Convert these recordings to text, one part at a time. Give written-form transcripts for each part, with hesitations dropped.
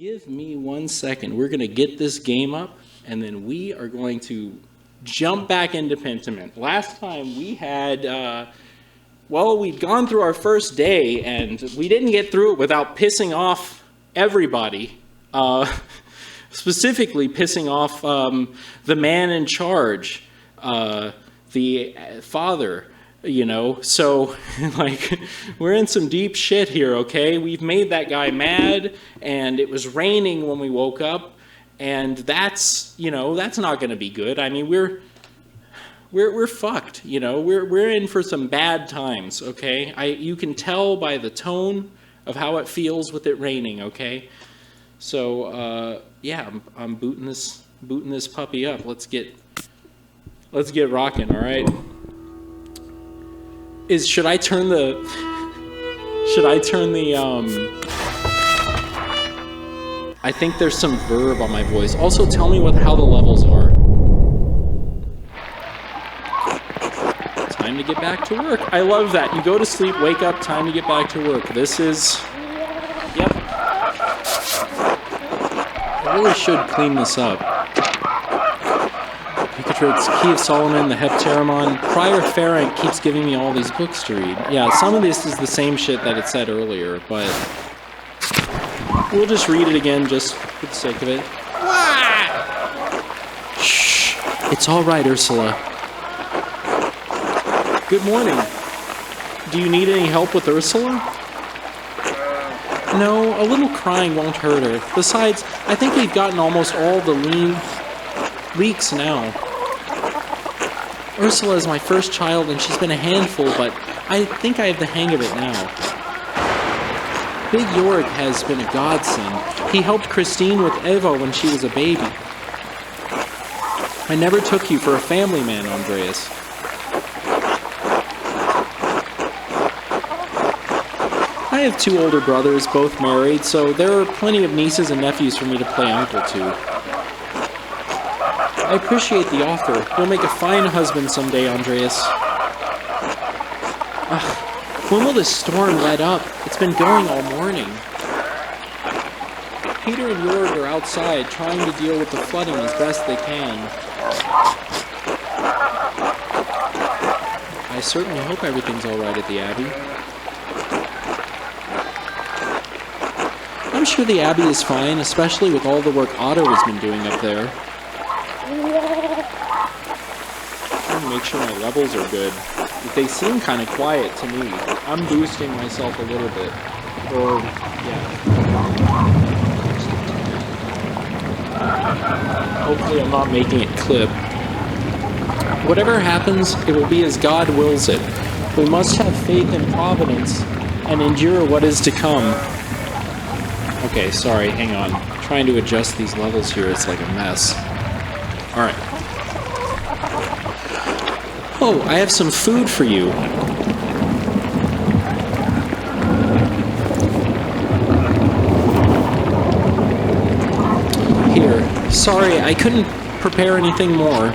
Give me 1 second. We're going to get this game up, and then we are going to jump back into Pentiment. Last time we had, we'd gone through our first day, and we didn't get through it without pissing off everybody. Specifically pissing off the man in charge, the father. So like we're in some deep shit here, okay? We've made that guy mad, and it was raining when we woke up, and that's not going to be good. I mean, we're fucked, we're in for some bad times, okay? You can tell by the tone of how it feels with it raining, okay? So yeah, I'm booting this puppy up. Let's get rocking, all right? Should I turn the I think there's some verb on my voice. Also tell me how the levels are. Time to get back to work. I love that. You go to sleep, wake up, time to get back to work. This is, yep. I really should clean this up. Key of Solomon, the Heptaramon. Prior Ferrant keeps giving me all these books to read. Yeah, some of this is the same shit that it said earlier, but we'll just read it again just for the sake of it. Shh. It's all right, Ursula. Good morning. Do you need any help with Ursula? No, a little crying won't hurt her. Besides, I think we've gotten almost all the leaks now. Ursula is my first child, and she's been a handful, but I think I have the hang of it now. Big Jorg has been a godsend. He helped Christine with Eva when she was a baby. I never took you for a family man, Andreas. I have 2 older brothers, both married, so there are plenty of nieces and nephews for me to play uncle to. I appreciate the offer. You'll make a fine husband someday, Andreas. When will this storm let up? It's been going all morning. Peter and Jorg are outside trying to deal with the flooding as best they can. I certainly hope everything's all right at the Abbey. I'm sure the Abbey is fine, especially with all the work Otto has been doing up there. Make sure my levels are good. They seem kind of quiet to me. I'm boosting myself a little bit. Or, yeah. Hopefully I'm not making it clip. Whatever happens, it will be as God wills it. We must have faith in Providence and endure what is to come. Okay, sorry, hang on. I'm trying to adjust these levels here. It's like a mess. Alright. Oh, I have some food for you. Here. Sorry, I couldn't prepare anything more.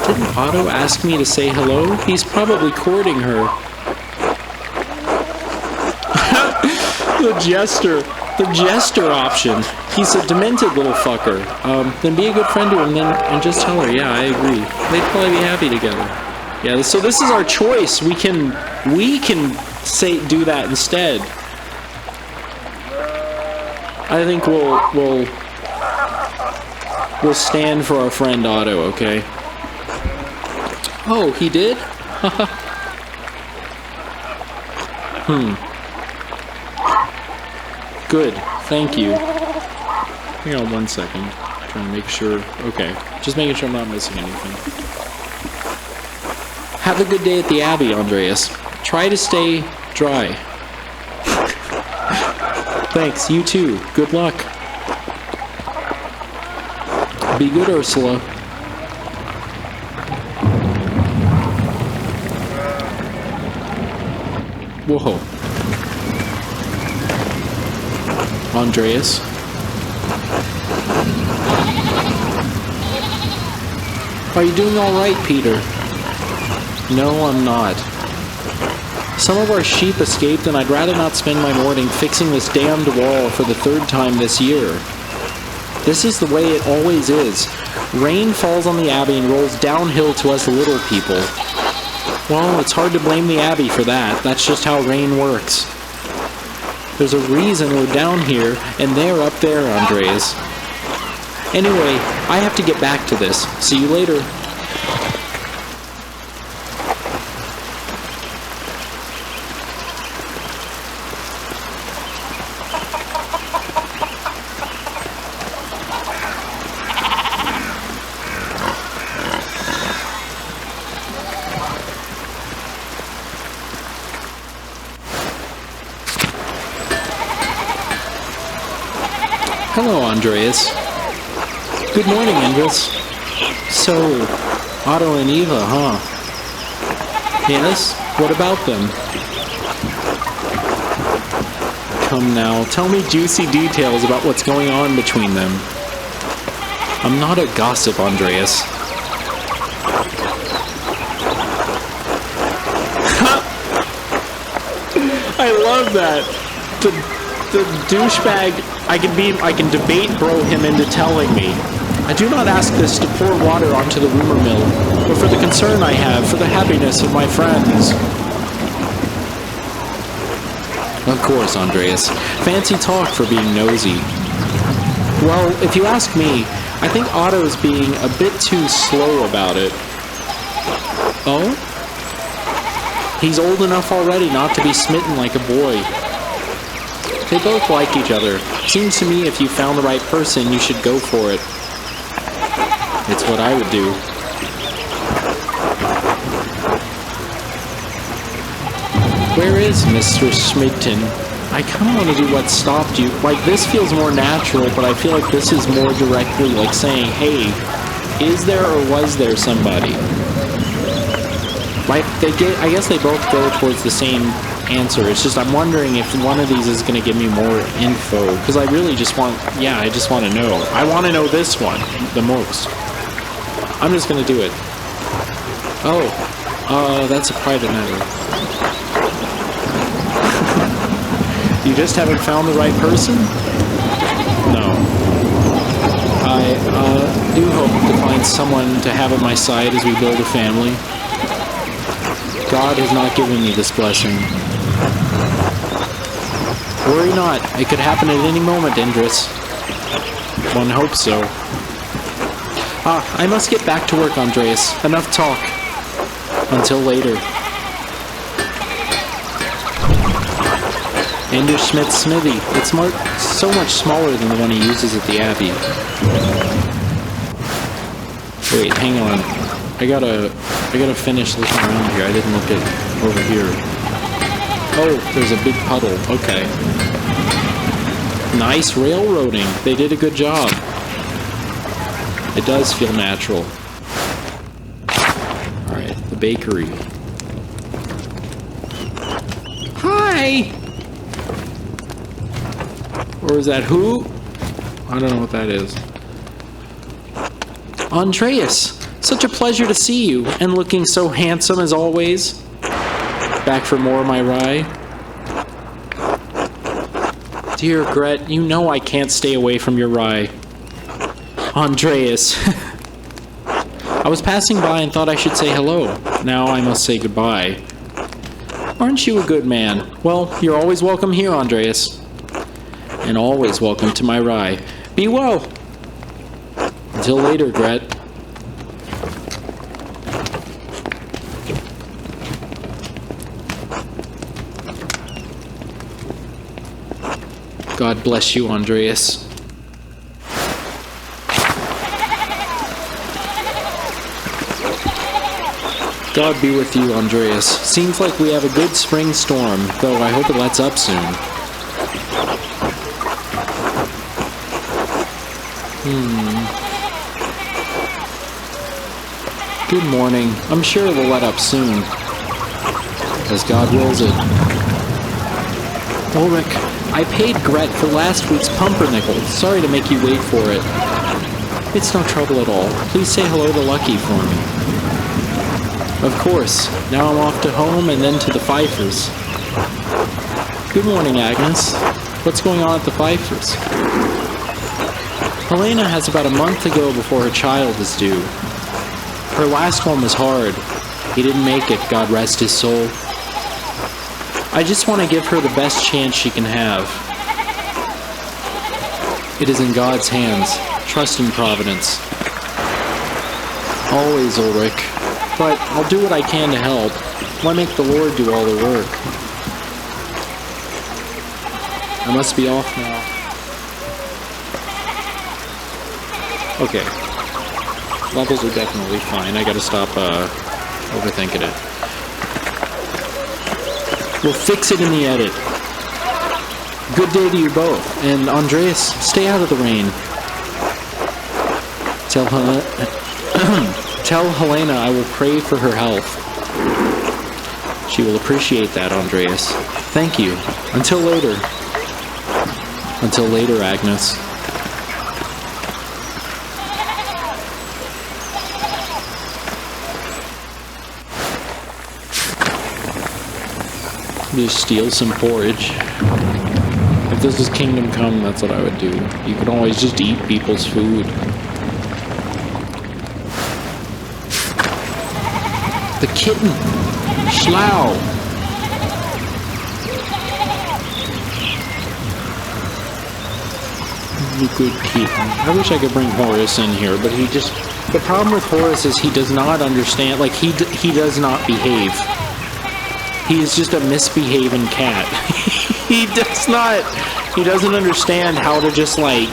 Didn't Otto ask me to say hello? He's probably courting her. The jester option. He's a demented little fucker. Then be a good friend to him and just tell her, yeah, I agree. They'd probably be happy together. Yeah, so this is our choice. We can do that instead. I think we'll stand for our friend Otto, okay? Oh, he did? Good, thank you. Hang on 1 second. Trying to make sure. Okay, just making sure I'm not missing anything. Have a good day at the Abbey, Andreas. Try to stay dry. Thanks, you too. Good luck. Be good, Ursula. Whoa. Andreas? Are you doing all right, Peter? No, I'm not. Some of our sheep escaped, and I'd rather not spend my morning fixing this damned wall for the 3rd time this year. This is the way it always is. Rain falls on the Abbey and rolls downhill to us little people. Well, it's hard to blame the Abbey for that. That's just how rain works. There's a reason we're down here, and they're up there, Andreas. Anyway, I have to get back to this. See you later. Hello, Andreas. Good morning, Andres. So, Otto and Eva, huh? Yes? What about them? Come now, tell me juicy details about what's going on between them. I'm not a gossip, Andreas. I love that. The douchebag, I can debate bro him into telling me. I do not ask this to pour water onto the rumor mill, but for the concern I have for the happiness of my friends. Of course, Andreas. Fancy talk for being nosy. Well, if you ask me, I think Otto's being a bit too slow about it. Oh? He's old enough already not to be smitten like a boy. They both like each other. Seems to me if you found the right person, you should go for it. It's what I would do. Where is Mr. Smitten? I kind of want to do what stopped you. Like, this feels more natural, but I feel like this is more directly like saying, hey, is there or was there somebody? Like, I guess they both go towards the same answer. It's just I'm wondering if one of these is going to give me more info, because I really just want, I just want to know. I want to know this one the most. I'm just going to do it. Oh, that's a private matter. You just haven't found the right person? No. I do hope to find someone to have at my side as we build a family. God has not given me this blessing. Worry not. It could happen at any moment, Indris. One hopes so. I must get back to work, Andreas. Enough talk. Until later. Ender Schmidt's smithy. It's so much smaller than the one he uses at the Abbey. Wait, hang on. I gotta finish looking around here. I didn't look at over here. Oh, there's a big puddle. Okay. Nice railroading. They did a good job. It does feel natural. Alright, the bakery. Hi! Or is that who? I don't know what that is. Andreas! Such a pleasure to see you, and looking so handsome as always. Back for more of my rye. Dear Gret, you know I can't stay away from your rye. Andreas. I was passing by and thought I should say hello. Now I must say goodbye. Aren't you a good man? Well, you're always welcome here, Andreas. And always welcome to my rye. Be well! Until later, Gret. God bless you, Andreas. God be with you, Andreas. Seems like we have a good spring storm, though I hope it lets up soon. Good morning. I'm sure it will let up soon. As God wills it. Ulrich, I paid Gret for last week's pumpernickel. Sorry to make you wait for it. It's no trouble at all. Please say hello to Lucky for me. Of course. Now I'm off to home and then to the Cyphers. Good morning, Agnes. What's going on at the Cyphers? Helena has about a month to go before her child is due. Her last one was hard. He didn't make it, God rest his soul. I just want to give her the best chance she can have. It is in God's hands. Trust in Providence. Always, Ulrich. But I'll do what I can to help. Why make the Lord do all the work? I must be off now. Okay. Levels are definitely fine. I gotta stop overthinking it. We'll fix it in the edit. Good day to you both. And Andreas, stay out of the rain. Tell Helena I will pray for her health. She will appreciate that, Andreas. Thank you. Until later. Until later, Agnes. Just steal some porridge. If this is Kingdom Come, that's what I would do. You could always just eat people's food. The kitten! Schlau! The good kitten. I wish I could bring Horace in here, but he just... The problem with Horace is he does not understand, like, he does not behave. He is just a misbehaving cat. He doesn't understand how to just, like,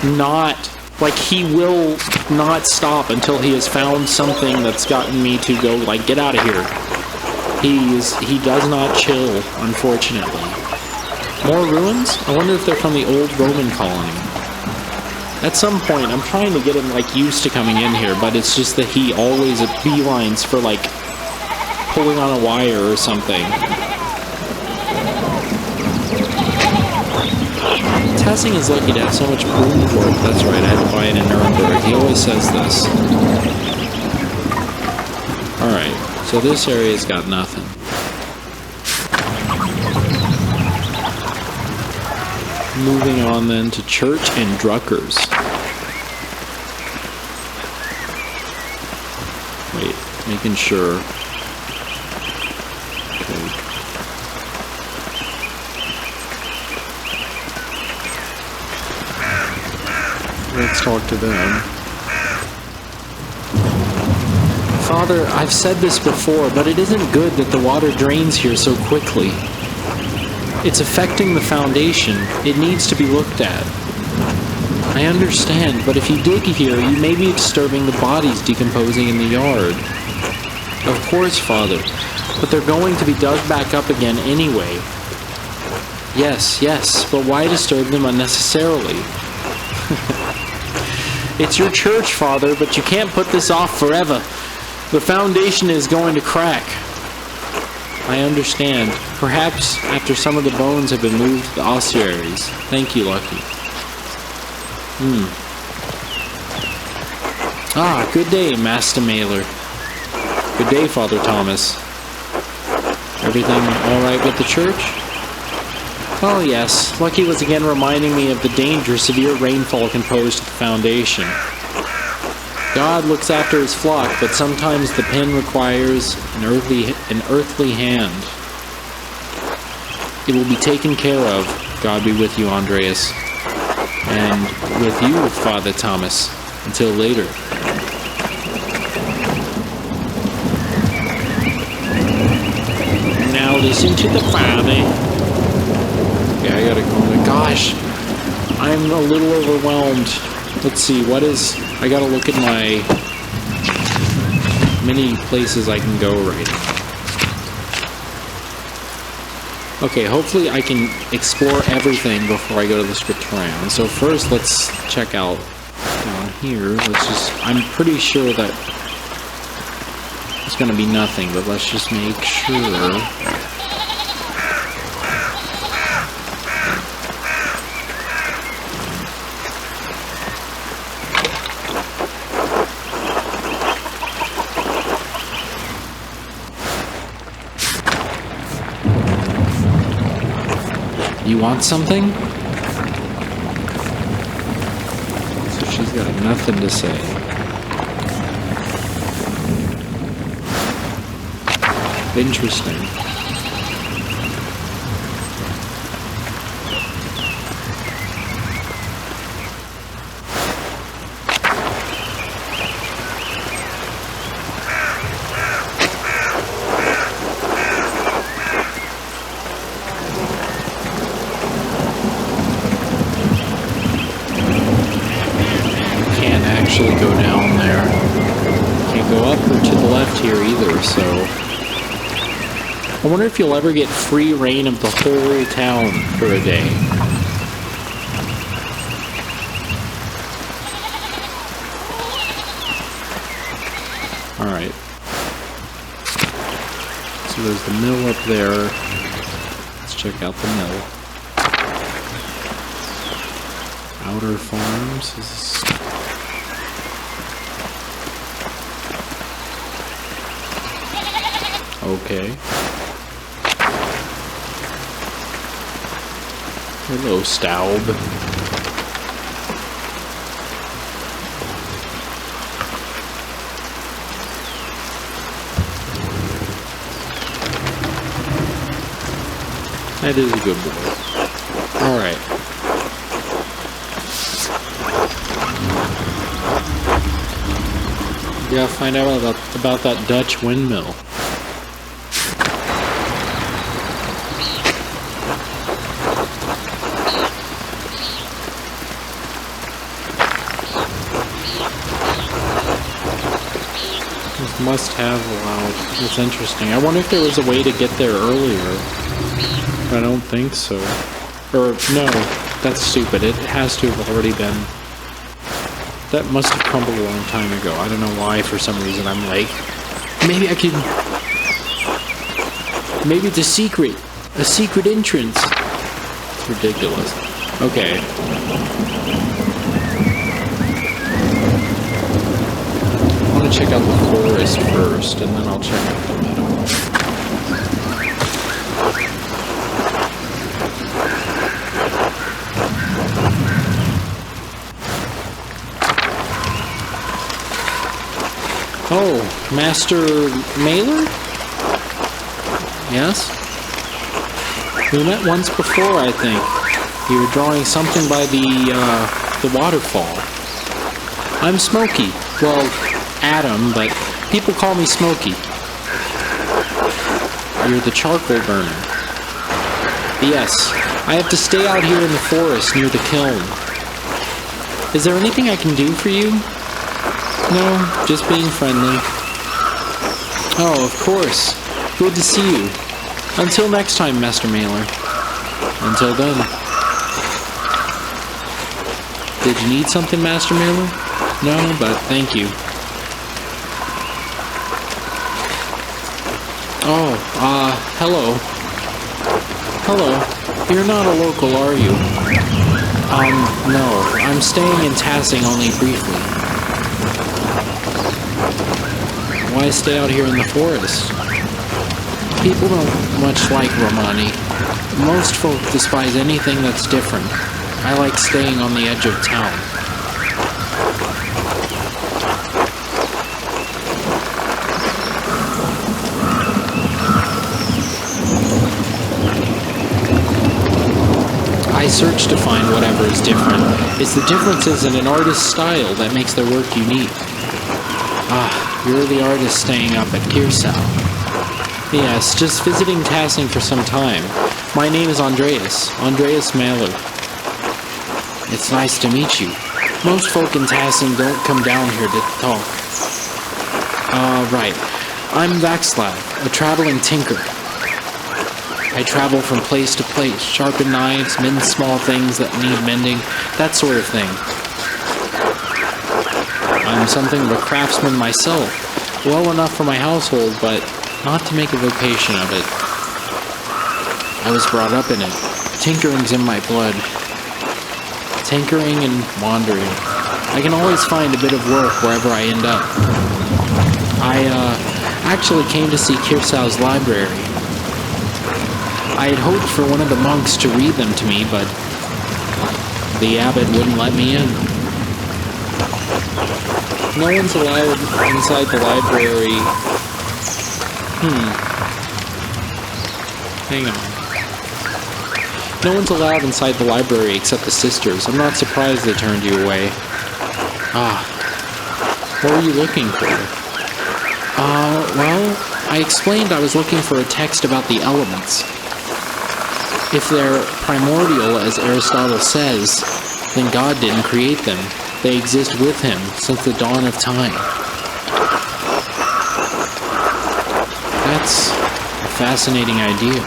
not... Like, he will not stop until he has found something that's gotten me to go, like, get out of here. He does not chill, unfortunately. More ruins? I wonder if they're from the old Roman colony. At some point, I'm trying to get him, like, used to coming in here, but it's just that he always beelines for, like, pulling on a wire or something. Tassing is lucky to have so much broom for it. That's right, I had to buy it in Nuremberg. He always says this. Alright, so this area's got nothing. Moving on then to Church and Druckers. Wait, making sure. Let's talk to them. Father, I've said this before, but it isn't good that the water drains here so quickly. It's affecting the foundation. It needs to be looked at. I understand, but if you dig here, you may be disturbing the bodies decomposing in the yard. Of course, Father, but they're going to be dug back up again anyway. Yes, but why disturb them unnecessarily? It's your church, Father, but you can't put this off forever. The foundation is going to crack. I understand. Perhaps after some of the bones have been moved to the ossuaries. Thank you, Lucky. Ah, good day, Master Mailer. Good day, Father Thomas. Everything alright with the church? Oh yes, Lucky was again reminding me of the danger severe rainfall can pose to the foundation. God looks after his flock, but sometimes the pen requires an earthly hand. It will be taken care of. God be with you, Andreas. And with you, Father Thomas. Until later. Now listen to the Father. Yeah, I gotta go. Gosh, I'm a little overwhelmed. Let's see, what is... I gotta look at my many places I can go right now. Okay, hopefully I can explore everything before I go to the scriptorium. So first, let's check out down here. Let's just... I'm pretty sure that it's gonna be nothing, but let's just make sure... You want something? So she's got nothing to say. Interesting. Can't actually go down there. Can't go up or to the left here either, so... I wonder if you'll ever get free reign of the whole town for a day. Alright. So there's the mill up there. Let's check out the mill. Outer Farms is... Okay. Hello, Staub. That is a good boy. Alright. We gotta find out about that Dutch windmill. Must have allowed. It's interesting. I wonder if there was a way to get there earlier. I don't think so. Or, no, that's stupid. It has to have already been. That must have crumbled a long time ago. I don't know why, for some reason, I'm like, maybe I could... Maybe it's a secret entrance. It's ridiculous. Okay. Check out the forest first, and then I'll check out the meadow. Oh, Master Mailer? Yes? We met once before, I think. You were drawing something by the waterfall. I'm Smokey. Well, Adam, but people call me Smokey. You're the charcoal burner. Yes, I have to stay out here in the forest near the kiln. Is there anything I can do for you? No, just being friendly. Oh, of course. Good to see you. Until next time, Master Mailer. Until then. Did you need something, Master Mailer? No, but thank you. Oh, hello. Hello. You're not a local, are you? No. I'm staying in Tassing only briefly. Why stay out here in the forest? People don't much like Romani. Most folk despise anything that's different. I like staying on the edge of town. I search to find whatever is different. It's the differences in an artist's style that makes their work unique. Ah, you're the artist staying up at Kirsau. Yes, just visiting Tassing for some time. My name is Andreas Mailer. It's nice to meet you. Most folk in Tassing don't come down here to talk. Right. I'm Vaxlav, a traveling tinker. I travel from place to place, sharpen knives, mend small things that need mending, that sort of thing. I'm something of a craftsman myself, well enough for my household, but not to make a vocation of it. I was brought up in it. Tinkering's in my blood. Tinkering and wandering. I can always find a bit of work wherever I end up. I actually came to see Kirsau's library. I had hoped for one of the monks to read them to me, but the abbot wouldn't let me in. No one's allowed inside the library. Hang on. No one's allowed inside the library except the sisters. I'm not surprised they turned you away. What were you looking for? Well, I explained I was looking for a text about the elements. If they're primordial, as Aristotle says, then God didn't create them. They exist with him since the dawn of time. That's a fascinating idea.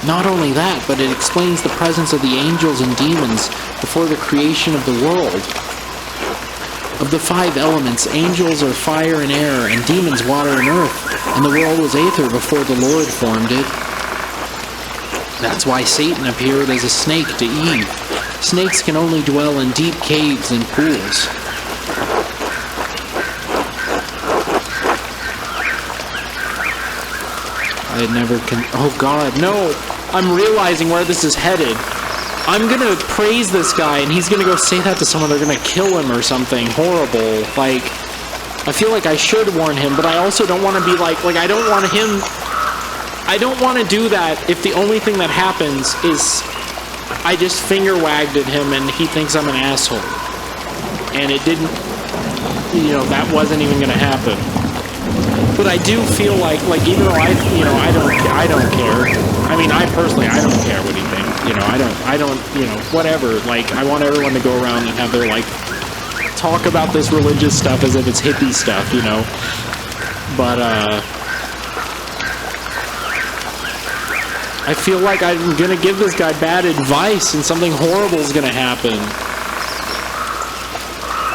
Not only that, but it explains the presence of the angels and demons before the creation of the world. Of the 5 elements, angels are fire and air, and demons water and earth, and the world was aether before the Lord formed it. That's why Satan appeared as a snake to Eve. Snakes can only dwell in deep caves and pools. I had never oh God, no! I'm realizing where this is headed. I'm gonna praise this guy, and he's gonna go say that to someone. They're gonna kill him or something horrible. Like, I feel like I should warn him, but I also don't want to be like I don't want him. I don't want to do that if the only thing that happens is I just finger wagged at him and he thinks I'm an asshole. And it didn't, that wasn't even gonna happen. But I do feel like even though I don't care. I mean, I personally don't care what he thinks. I don't, whatever. Like, I want everyone to go around and have their, talk about this religious stuff as if it's hippie stuff, But, I feel like I'm gonna give this guy bad advice and something horrible is gonna happen.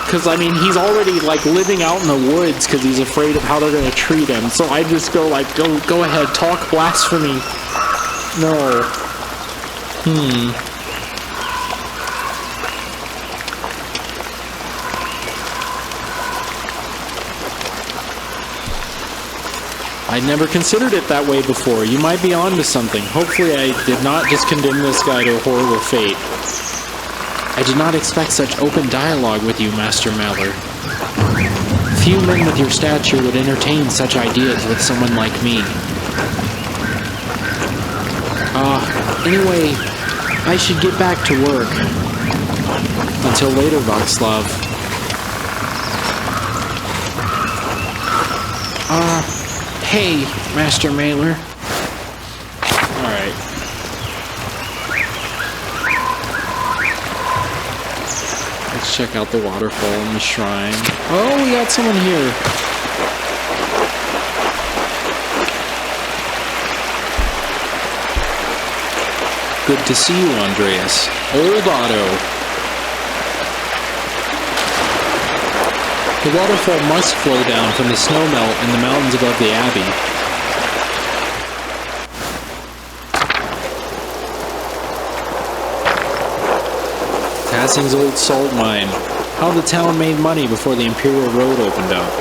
Because, I mean, he's already, living out in the woods because he's afraid of how they're gonna treat him. So I just go, go ahead, talk blasphemy. No. I'd never considered it that way before. You might be onto something. Hopefully I did not just condemn this guy to a horrible fate. I did not expect such open dialogue with you, Master Maller. Few men with your stature would entertain such ideas with someone like me. Anyway, I should get back to work. Until later, Voxlav. Hey, Master Maller. Alright. Let's check out the waterfall and the shrine. Oh, we got someone here. Good to see you, Andreas. Old Otto. The waterfall must flow down from the snowmelt in the mountains above the abbey. Tassing's old salt mine. How the town made money before the Imperial Road opened up.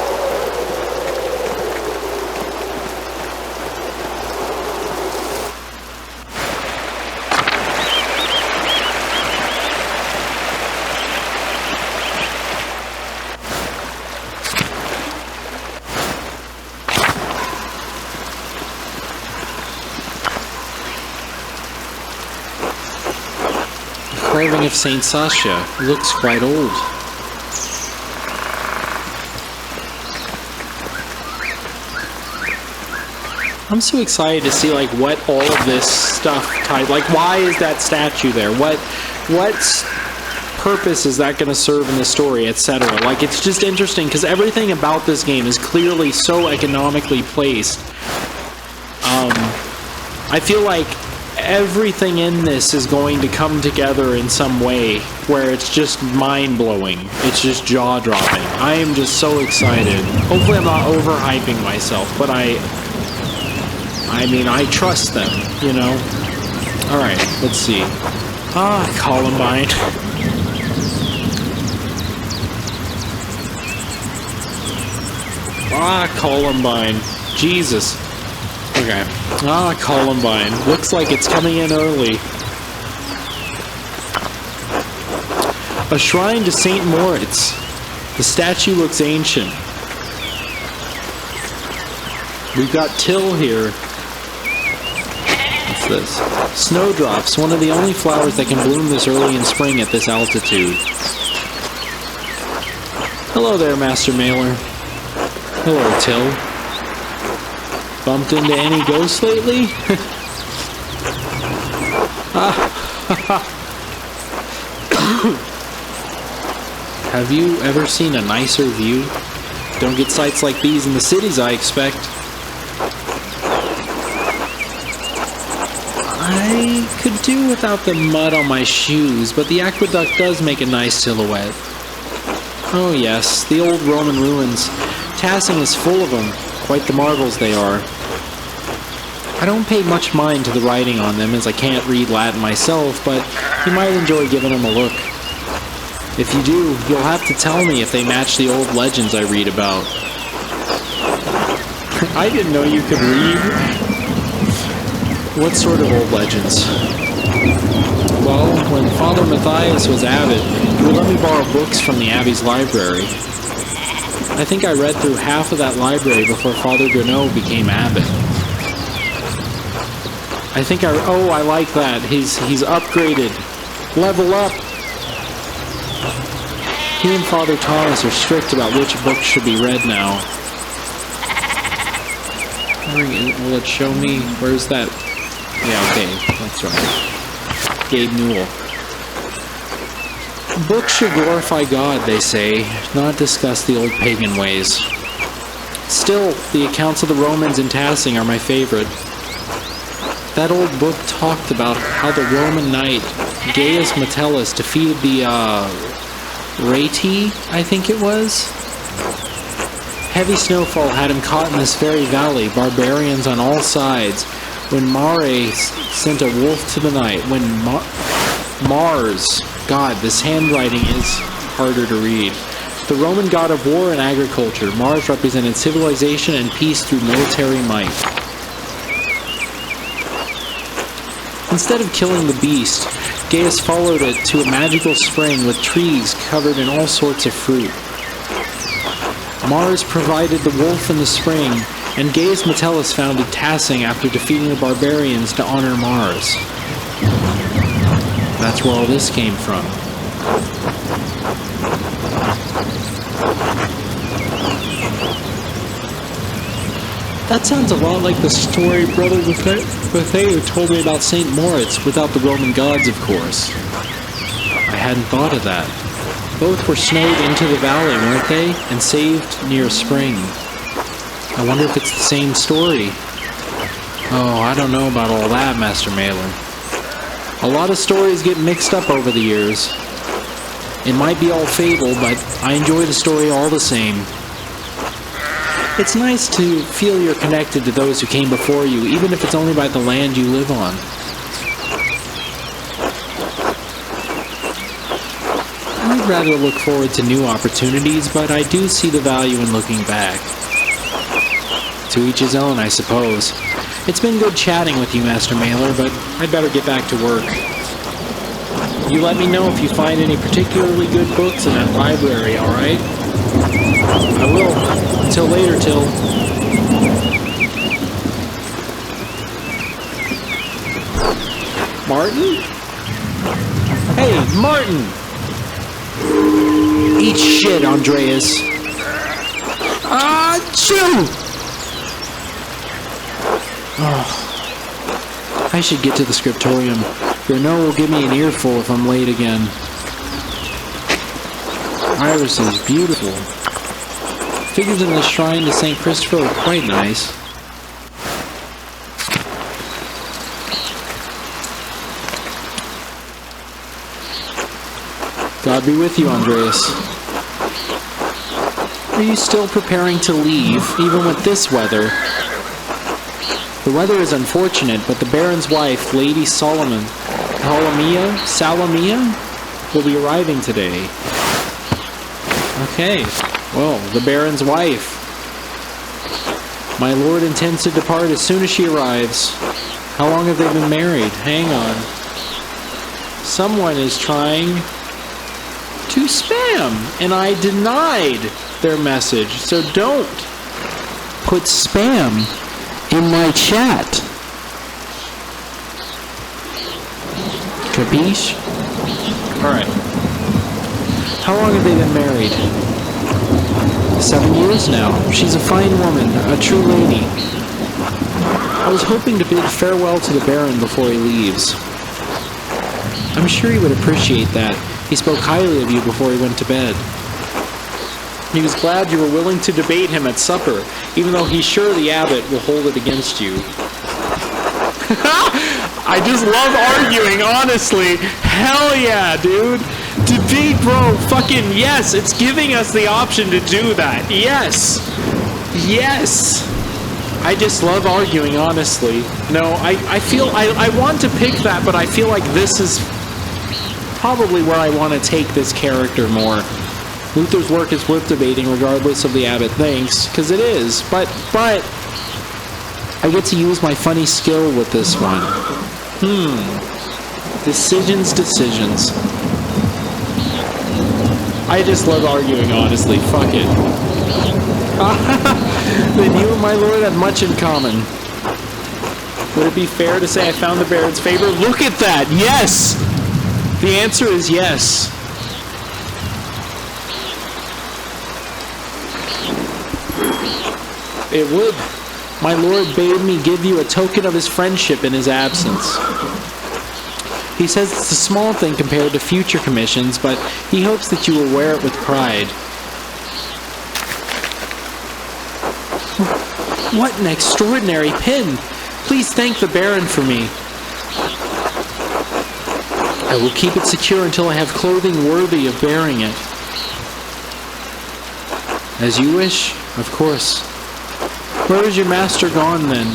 Carving of Saint Sasha looks quite old. I'm so excited to see what all of this stuff tied. Why is that statue there? What purpose is that going to serve in the story, etc. It's just interesting because everything about this game is clearly so economically placed. I feel like everything in this is going to come together in some way where it's just mind-blowing. It's just jaw-dropping. I am just so excited. Hopefully I'm not overhyping myself, but I mean, I trust them, Alright, let's see. Columbine. Columbine. Jesus. Okay. Ah, Columbine. Looks like it's coming in early. A shrine to St. Moritz. The statue looks ancient. We've got Till here. What's this? Snowdrops, one of the only flowers that can bloom this early in spring at this altitude. Hello there, Master Mailer. Hello, Till. Bumped into any ghosts lately? Have you ever seen a nicer view? Don't get sights like these in the cities, I expect. I could do without the mud on my shoes, but the aqueduct does make a nice silhouette. Oh yes, the old Roman ruins. Tassing is full of them. Quite the marvels they are. I don't pay much mind to the writing on them, as I can't read Latin myself, but you might enjoy giving them a look. If you do, you'll have to tell me if they match the old legends I read about. I didn't know you could read. What sort of old legends? Well, when Father Matthias was abbot, he would let me borrow books from the abbey's library. I think I read through half of that library before Father Gurneau became abbot. Oh, I like that. He's upgraded. Level up. He and Father Thomas are strict about which books should be read now. Will it show me? Where's that? Yeah, okay. That's right. Gabe Newell. Books should glorify God, they say, not discuss the old pagan ways. Still, the accounts of the Romans in Tassing are my favorite. That old book talked about how the Roman knight Gaius Metellus defeated the Rati, I think it was. Heavy snowfall had him caught in this very valley, barbarians on all sides, when Mare sent a wolf to the night, when Mars, God, this handwriting is harder to read. The Roman god of war and agriculture, Mars represented civilization and peace through military might. Instead of killing the beast, Gaius followed it to a magical spring with trees covered in all sorts of fruit. Mars provided the wolf in the spring, and Gaius Metellus founded Tassing after defeating the barbarians to honor Mars. That's where all this came from. That sounds a lot like the story Brother Matteo told me about St. Moritz, without the Roman gods, of course. I hadn't thought of that. Both were snowed into the valley, weren't they? And saved near spring. I wonder if it's the same story. Oh, I don't know about all that, Master Mailer. A lot of stories get mixed up over the years. It might be all fable, but I enjoy the story all the same. It's nice to feel you're connected to those who came before you, even if it's only by the land you live on. I'd rather look forward to new opportunities, but I do see the value in looking back. To each his own, I suppose. It's been good chatting with you, Master Mailer, but I'd better get back to work. You let me know if you find any particularly good books in that library, alright? I will. Until later, Till. Martin? Hey, Martin! Eat shit, Andreas. Achoo! Oh. I should get to the scriptorium. Gurneau will give me an earful if I'm late again. Iris is beautiful. Figures in the shrine to St. Christopher are quite nice. God be with you, Andreas. Are you still preparing to leave, even with this weather? The weather is unfortunate, but the Baron's wife, Lady Salamia, will be arriving today. Okay, well, the Baron's wife. My lord intends to depart as soon as she arrives. How long have they been married? Hang on. Someone is trying to spam, and I denied their message. So don't put spam in my chat. Capiche? Alright. How long have they been married? 7 years now. She's a fine woman, a true lady. I was hoping to bid farewell to the Baron before he leaves. I'm sure he would appreciate that. He spoke highly of you before he went to bed. He was glad you were willing to debate him at supper, even though he's sure the abbot will hold it against you. I just love arguing, honestly. Hell yeah, dude. Debate, bro. Fucking yes. It's giving us the option to do that. Yes. Yes. I just love arguing, honestly. No, I feel... I want to pick that, but I feel like this is probably where I want to take this character more. Luther's work is worth debating regardless of the abbot thinks, because it is. But I get to use my funny skill with this one. Decisions. I just love arguing, honestly. Fuck it. Then you and my lord have much in common. Would it be fair to say I found the Baron's favor? Look at that! Yes! The answer is yes. It would. My lord bade me give you a token of his friendship in his absence. He says it's a small thing compared to future commissions, but he hopes that you will wear it with pride. What an extraordinary pin! Please thank the Baron for me. I will keep it secure until I have clothing worthy of bearing it. As you wish, of course. Where is your master gone, then?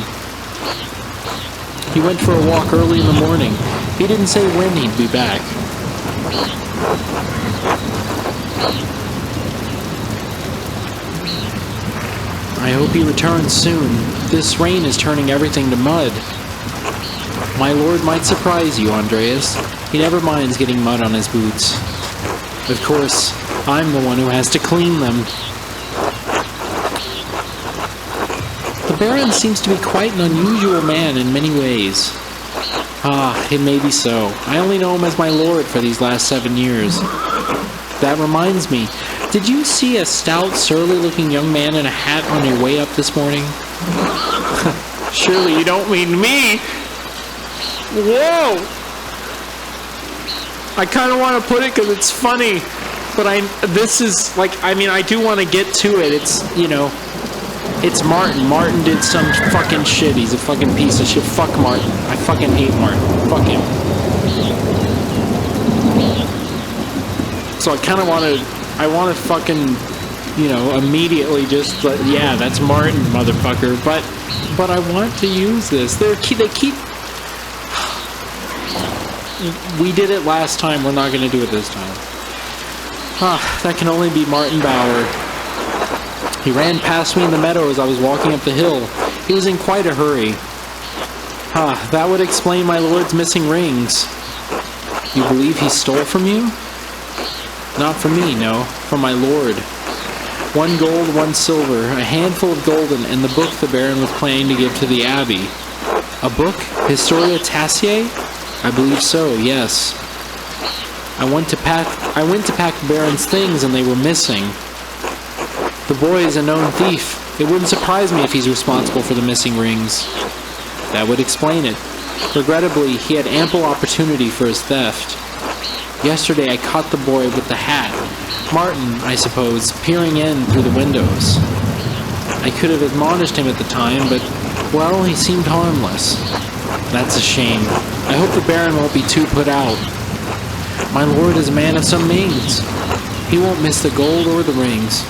He went for a walk early in the morning. He didn't say when he'd be back. I hope he returns soon. This rain is turning everything to mud. My lord might surprise you, Andreas. He never minds getting mud on his boots. Of course, I'm the one who has to clean them. The Baron seems to be quite an unusual man in many ways. Ah, it may be so. I only know him as my lord for these last 7 years. That reminds me, did you see a stout, surly-looking young man in a hat on your way up this morning? Surely you don't mean me! Whoa! I kind of want to put it because it's funny, but this is, like, I mean, I do want to get to it. It's, you know, it's Martin. Martin did some fucking shit. He's a fucking piece of shit. Fuck Martin. I fucking hate Martin. Fuck him. So I kind of want to fucking, you know, immediately just, yeah, that's Martin, motherfucker. But I want to use this. They keep. We did it last time. We're not going to do it this time. That can only be Martin Bauer. He ran past me in the meadow as I was walking up the hill. He was in quite a hurry. That would explain my lord's missing rings. You believe he stole from you? Not from me, no. From my lord. 1 gold, 1 silver, a handful of golden, and the book the Baron was planning to give to the abbey. A book? Historia Taciae? I believe so, yes. I went to pack the Baron's things and they were missing. The boy is a known thief. It wouldn't surprise me if he's responsible for the missing rings. That would explain it. Regrettably, he had ample opportunity for his theft. Yesterday I caught the boy with the hat. Martin, I suppose, peering in through the windows. I could have admonished him at the time, but, well, he seemed harmless. That's a shame. I hope the Baron won't be too put out. My lord is a man of some means. He won't miss the gold or the rings.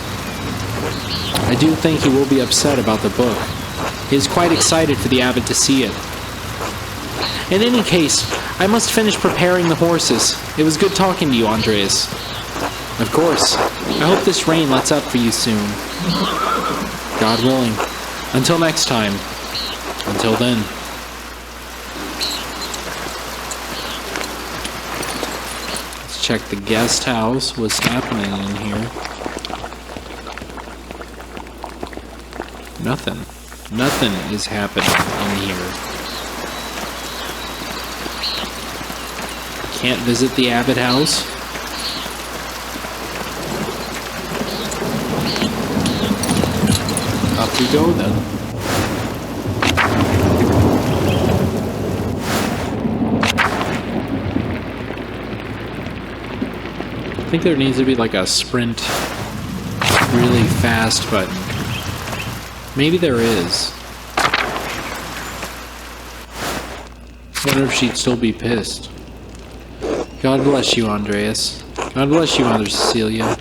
I do think he will be upset about the book. He is quite excited for the abbot to see it. In any case, I must finish preparing the horses. It was good talking to you, Andreas. Of course. I hope this rain lets up for you soon. God willing. Until next time. Until then. Let's check the guest house. What's happening in here? Nothing. Nothing is happening in here. Can't visit the Abbott house. Up we go then. I think there needs to be like a sprint really fast button. Maybe there is. Wonder if she'd still be pissed. God bless you, Andreas. God bless you, Mother Cecilia.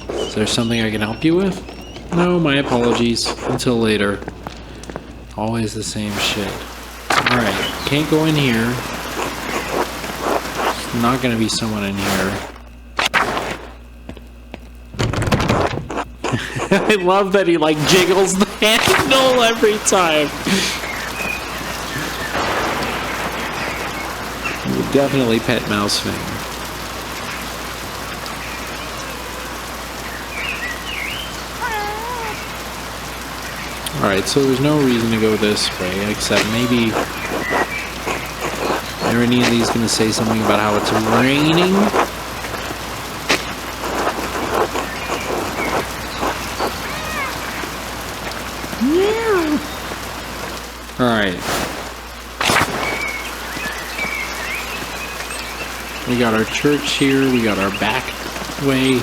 Is there something I can help you with? No, my apologies. Until later. Always the same shit. Alright, can't go in here. There's not gonna be someone in here. I love that he like jiggles the handle every time. You would definitely pet mouse finger. Alright, so there's no reason to go this way, except maybe are any of these gonna say something about how it's raining? Alright. We got our church here, we got our back way.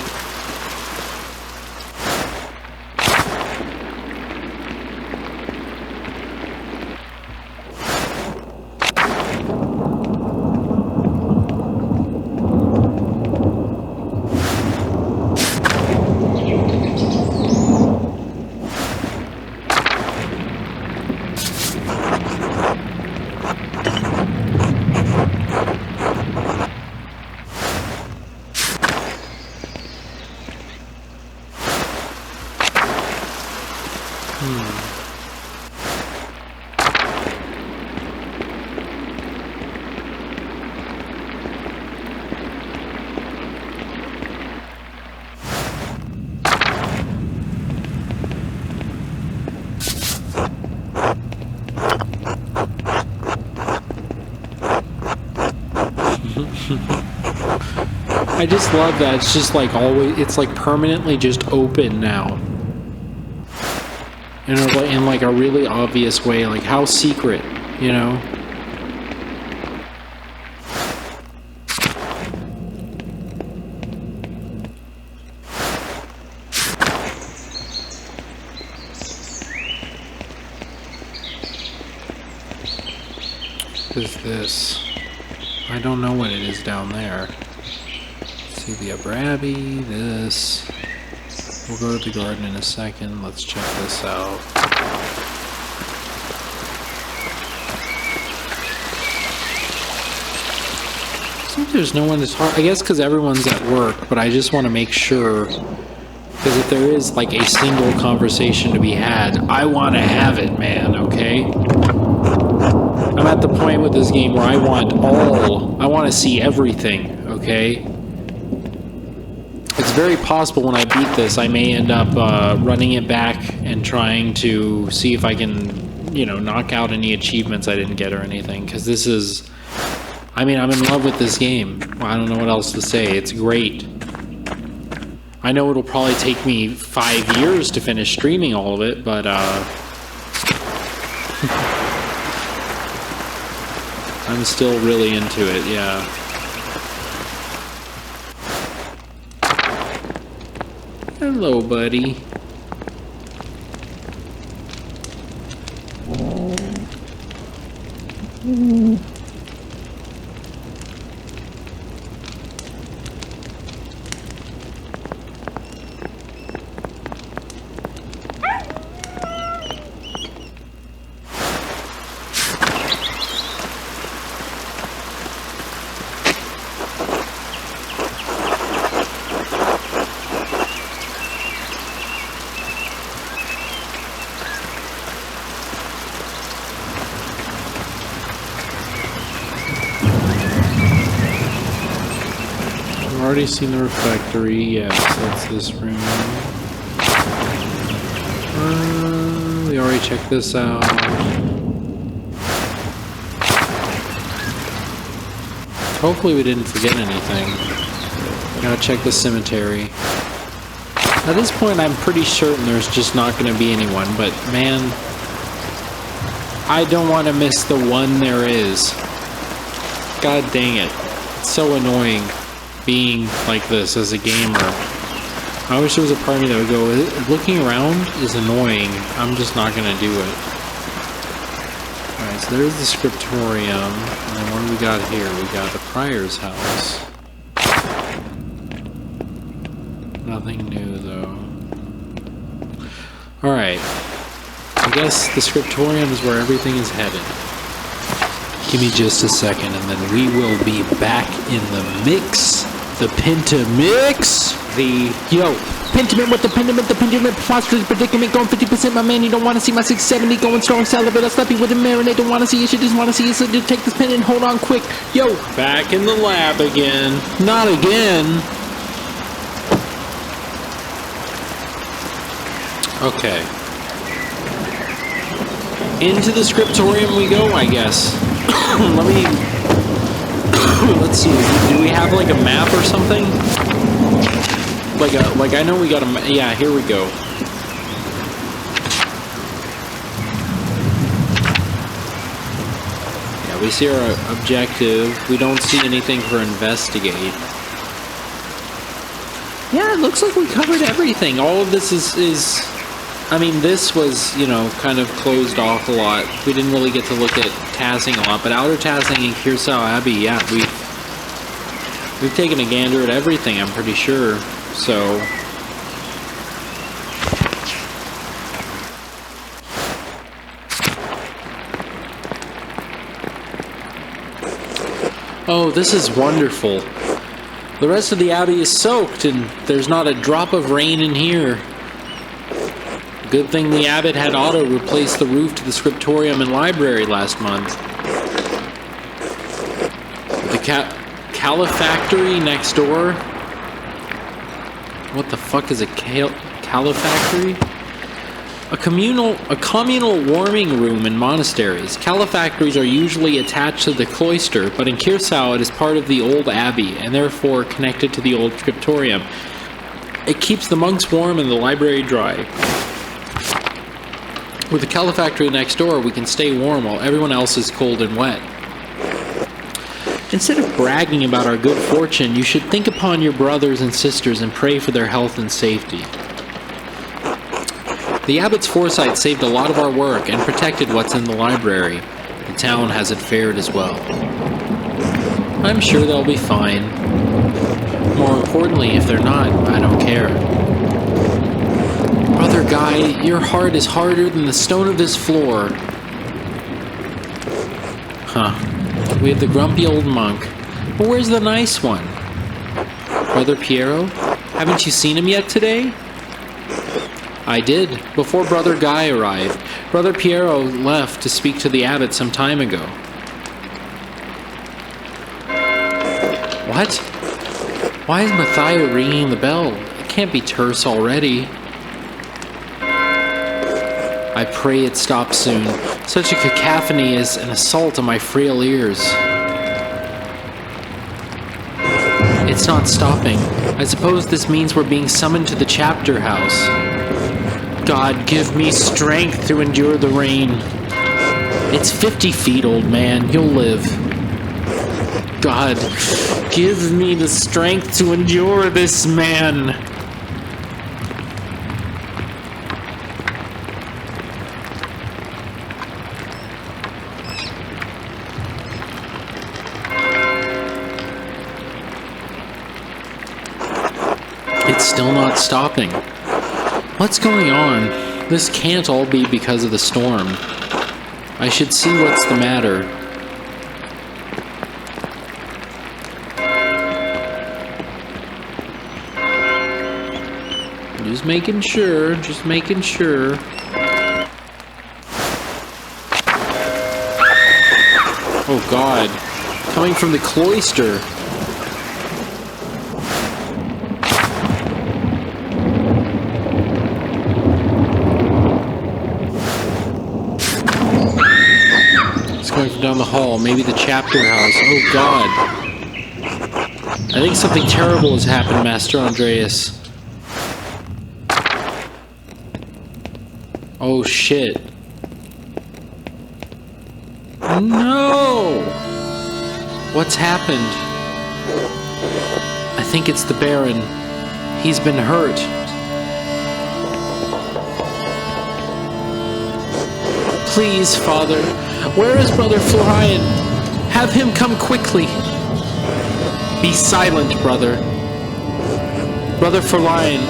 I just love that it's just like always, it's like permanently just open now. In like a really obvious way, like how secret, you know? What is this? I don't know what it is down there. See the Abrabi, this. We'll go to the garden in a second. Let's check this out. Seems there's no one to talk. I guess because everyone's at work, but I just want to make sure. Because if there is like a single conversation to be had, I want to have it, man, okay? I'm at the point with this game where I want to see everything, okay? It's very possible when I beat this, I may end up running it back and trying to see if I can, you know, knock out any achievements I didn't get or anything. Because this is, I mean, I'm in love with this game. I don't know what else to say. It's great. I know it'll probably take me 5 years to finish streaming all of it, but I'm still really into it, yeah. Hello, buddy. already seen the refectory. Yes, that's this room. We already checked this out. Hopefully we didn't forget anything. Gotta check the cemetery. At this point, I'm pretty certain there's just not gonna be anyone, but man, I don't want to miss the one there is. God dang it. It's so annoying being like this as a gamer. I wish there was a part of me that would go, looking around is annoying. I'm just not gonna do it. Alright, so there's the scriptorium. And then what do we got here? We got the prior's house. Nothing new, though. Alright. I guess the scriptorium is where everything is headed. Give me just a second, and then we will be back in the mix. The Pentimix! Yo, Pentiment with the Pentiment, preposterous predicament, going 50%, my man, you don't want to see my 670, going strong, salivate, I'll slap you with a marinade, don't want to see you, should just want to see you, so just take this pen and hold on quick. Yo! Back in the lab again. Not again! Okay. Into the scriptorium we go, I guess. Let's see, do we have like a map or something? Like I know we got a map. Yeah, here we go. Yeah, we see our objective. We don't see anything for investigate. Yeah, it looks like we covered everything. All of this is I mean, this was, you know, kind of closed off a lot. We didn't really get to look at Tassing a lot, but Outer Tassing and Kearsau Abbey, yeah, we've taken a gander at everything, I'm pretty sure. So oh, this is wonderful. The rest of the abbey is soaked, and there's not a drop of rain in here. Good thing the abbot had Otto replace the roof to the scriptorium and library last month. The calefactory next door. What the fuck is a calefactory? A communal warming room in monasteries. Calefactories are usually attached to the cloister, but in Kearsau it is part of the old abbey, and therefore connected to the old scriptorium. It keeps the monks warm and the library dry. With the calefactory next door, we can stay warm while everyone else is cold and wet. Instead of bragging about our good fortune, you should think upon your brothers and sisters and pray for their health and safety. The abbot's foresight saved a lot of our work and protected what's in the library. The town hasn't fared as well. I'm sure they'll be fine. More importantly, if they're not, I don't care. Brother Guy, your heart is harder than the stone of this floor. Huh. We have the grumpy old monk. But where's the nice one? Brother Piero? Haven't you seen him yet today? I did, before Brother Guy arrived. Brother Piero left to speak to the abbot some time ago. What? Why is Matthias ringing the bell? It can't be terse already. I pray it stops soon. Such a cacophony is an assault on my frail ears. It's not stopping. I suppose this means we're being summoned to the chapter house. God, give me strength to endure the rain. It's 50 feet, old man. You'll live. God, give me the strength to endure this man. It's still not stopping. What's going on? This can't all be because of the storm. I should see what's the matter. Just making sure, just making sure. Oh God, coming from the cloister. coming from down the hall. Maybe the chapter house. Oh, God. I think something terrible has happened, Master Andreas. Oh, shit. No! What's happened? I think it's the Baron. He's been hurt. Please, Father, where is Brother Florian? Have him come quickly. Be silent, brother. Brother Florian.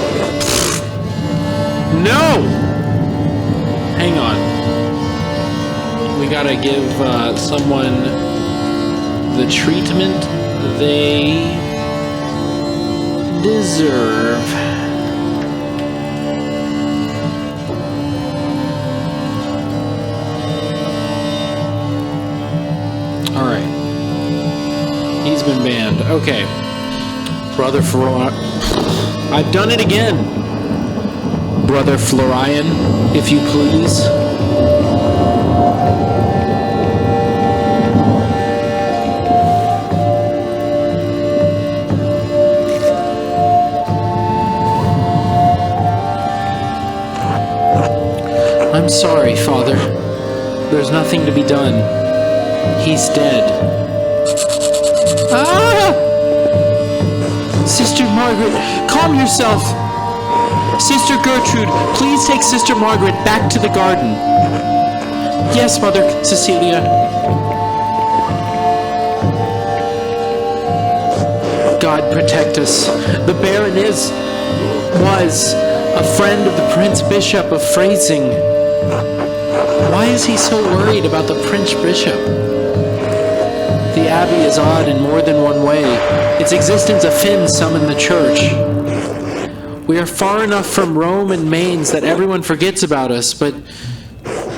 No! Hang on. We gotta give someone the treatment they deserve. Alright. He's been banned. Okay. Brother Florian. I've done it again. Brother Florian, if you please. I'm sorry, Father. There's nothing to be done. He's dead. Ah! Sister Margaret, calm yourself. Sister Gertrude, please take Sister Margaret back to the garden. Yes, Mother Cecilia. God protect us. The Baron was a friend of the Prince Bishop of Phrasing. Why is he so worried about the Prince Bishop? The Abbey is odd in more than one way. Its existence offends some in the Church. We are far enough from Rome and Mainz that everyone forgets about us, but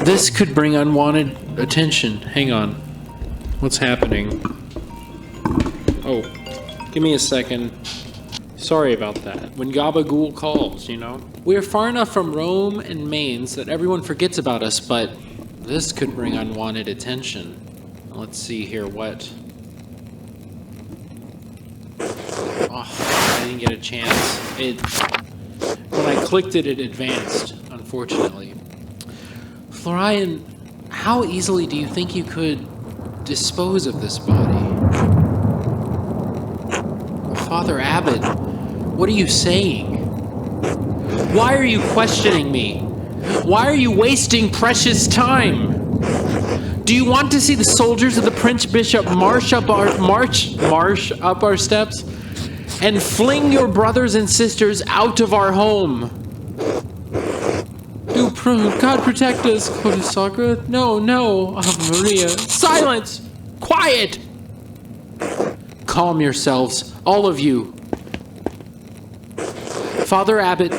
this could bring unwanted attention. Hang on. What's happening? Oh, give me a second. Sorry about that. When Gabagool calls, you know. We are far enough from Rome and Mainz that everyone forgets about us, but this could bring unwanted attention. Let's see here, what? Oh, I didn't get a chance. When I clicked it, it advanced, unfortunately. Florian, how easily do you think you could dispose of this body? Father Abbot, what are you saying? Why are you questioning me? Why are you wasting precious time? Do you want to see the soldiers of the Prince Bishop march up our steps and fling your brothers and sisters out of our home? God protect us, Kodasakra. No, Ave Maria. Silence! Quiet! Calm yourselves, all of you. Father Abbot,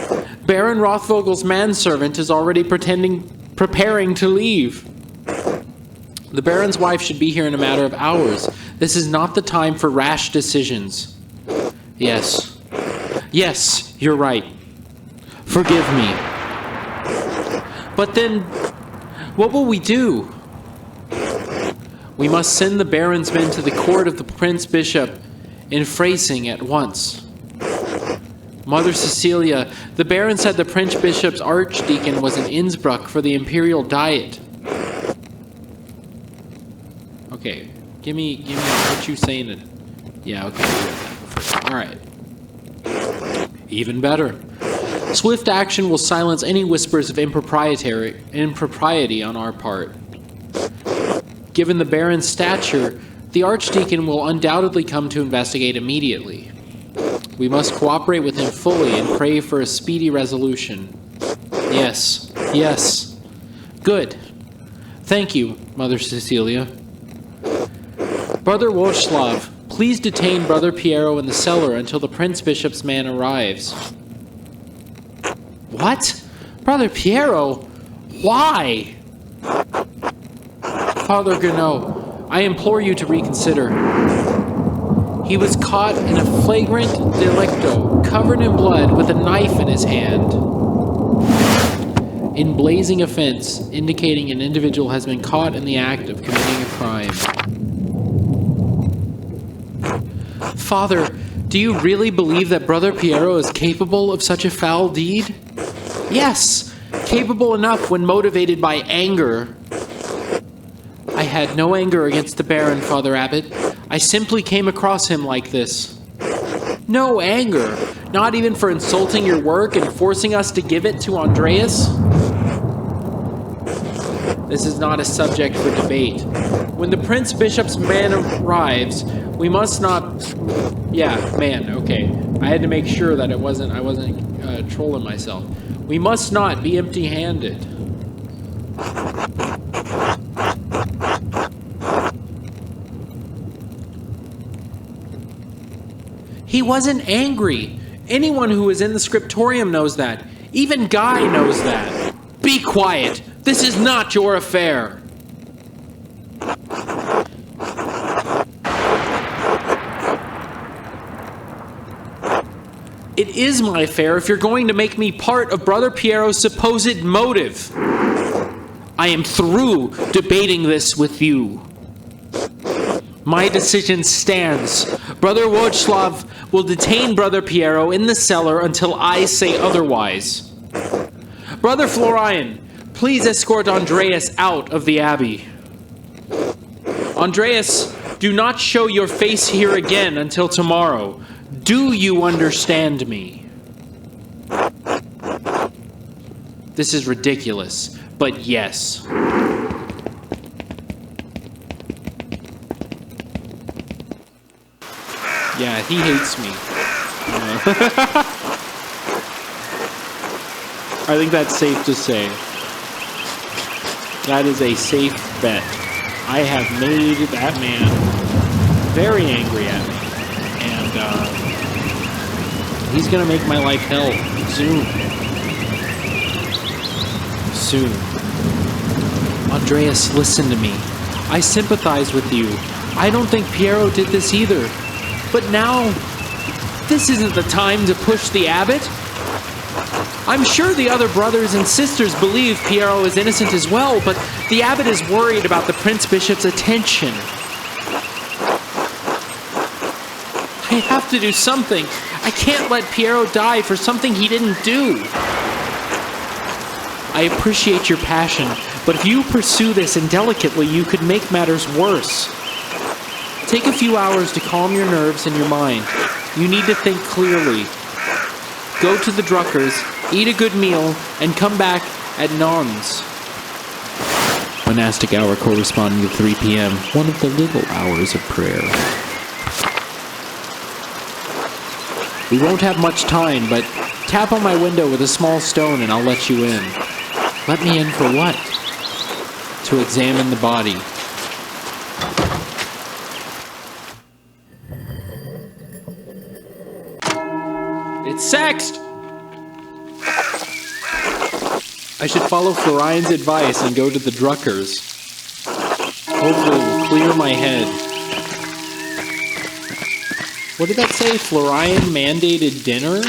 Baron Rothvogel's manservant is already preparing to leave. The Baron's wife should be here in a matter of hours. This is not the time for rash decisions. Yes, you're right. Forgive me. But then, what will we do? We must send the Baron's men to the court of the Prince Bishop in Phrasing at once. Mother Cecilia, the Baron said the Prince Bishop's archdeacon was in Innsbruck for the imperial diet. Okay, give me what you saying. Yeah, okay. Alright. Even better. Swift action will silence any whispers of impropriety on our part. Given the Baron's stature, the Archdeacon will undoubtedly come to investigate immediately. We must cooperate with him fully and pray for a speedy resolution. Yes. Good. Thank you, Mother Cecilia. Brother Wojslav, please detain Brother Piero in the cellar until the Prince Bishop's man arrives. What? Brother Piero? Why? Father Gounod, I implore you to reconsider. He was caught in a flagrant delicto, covered in blood, with a knife in his hand. in blazing offense, indicating an individual has been caught in the act of committing a crime. Father, do you really believe that Brother Piero is capable of such a foul deed? Yes, capable enough when motivated by anger. I had no anger against the Baron, Father Abbot. I simply came across him like this. No anger, not even for insulting your work and forcing us to give it to Andreas? This is not a subject for debate. When the Prince Bishop's man arrives, we must not... Yeah, man, okay. I had to make sure that I wasn't trolling myself. We must not be empty-handed. He wasn't angry. Anyone who is in the scriptorium knows that. Even Guy knows that. Be quiet. This is not your affair. It is my affair if you're going to make me part of Brother Piero's supposed motive. I am through debating this with you. My decision stands. Brother Wojslav will detain Brother Piero in the cellar until I say otherwise. Brother Florian, please escort Andreas out of the abbey. Andreas, do not show your face here again until tomorrow. Do you understand me? This is ridiculous, but yes. Yeah, he hates me. I think that's safe to say. That is a safe bet. I have made that man very angry at me. And he's gonna make my life hell soon. Soon. Andreas, listen to me. I sympathize with you. I don't think Piero did this either. But now, this isn't the time to push the abbot. I'm sure the other brothers and sisters believe Piero is innocent as well, but the abbot is worried about the Prince Bishop's attention. I have to do something. I can't let Piero die for something he didn't do. I appreciate your passion, but if you pursue this indelicately, you could make matters worse. Take a few hours to calm your nerves and your mind. You need to think clearly. Go to the Druckers, eat a good meal, and come back at Non's. Monastic hour corresponding to 3 p.m., one of the little hours of prayer. We won't have much time, but tap on my window with a small stone and I'll let you in. Let me in for what? To examine the body. It's sexed! I should follow Florian's advice and go to the Druckers. Hopefully it will clear my head. What did that say? Florian mandated dinner?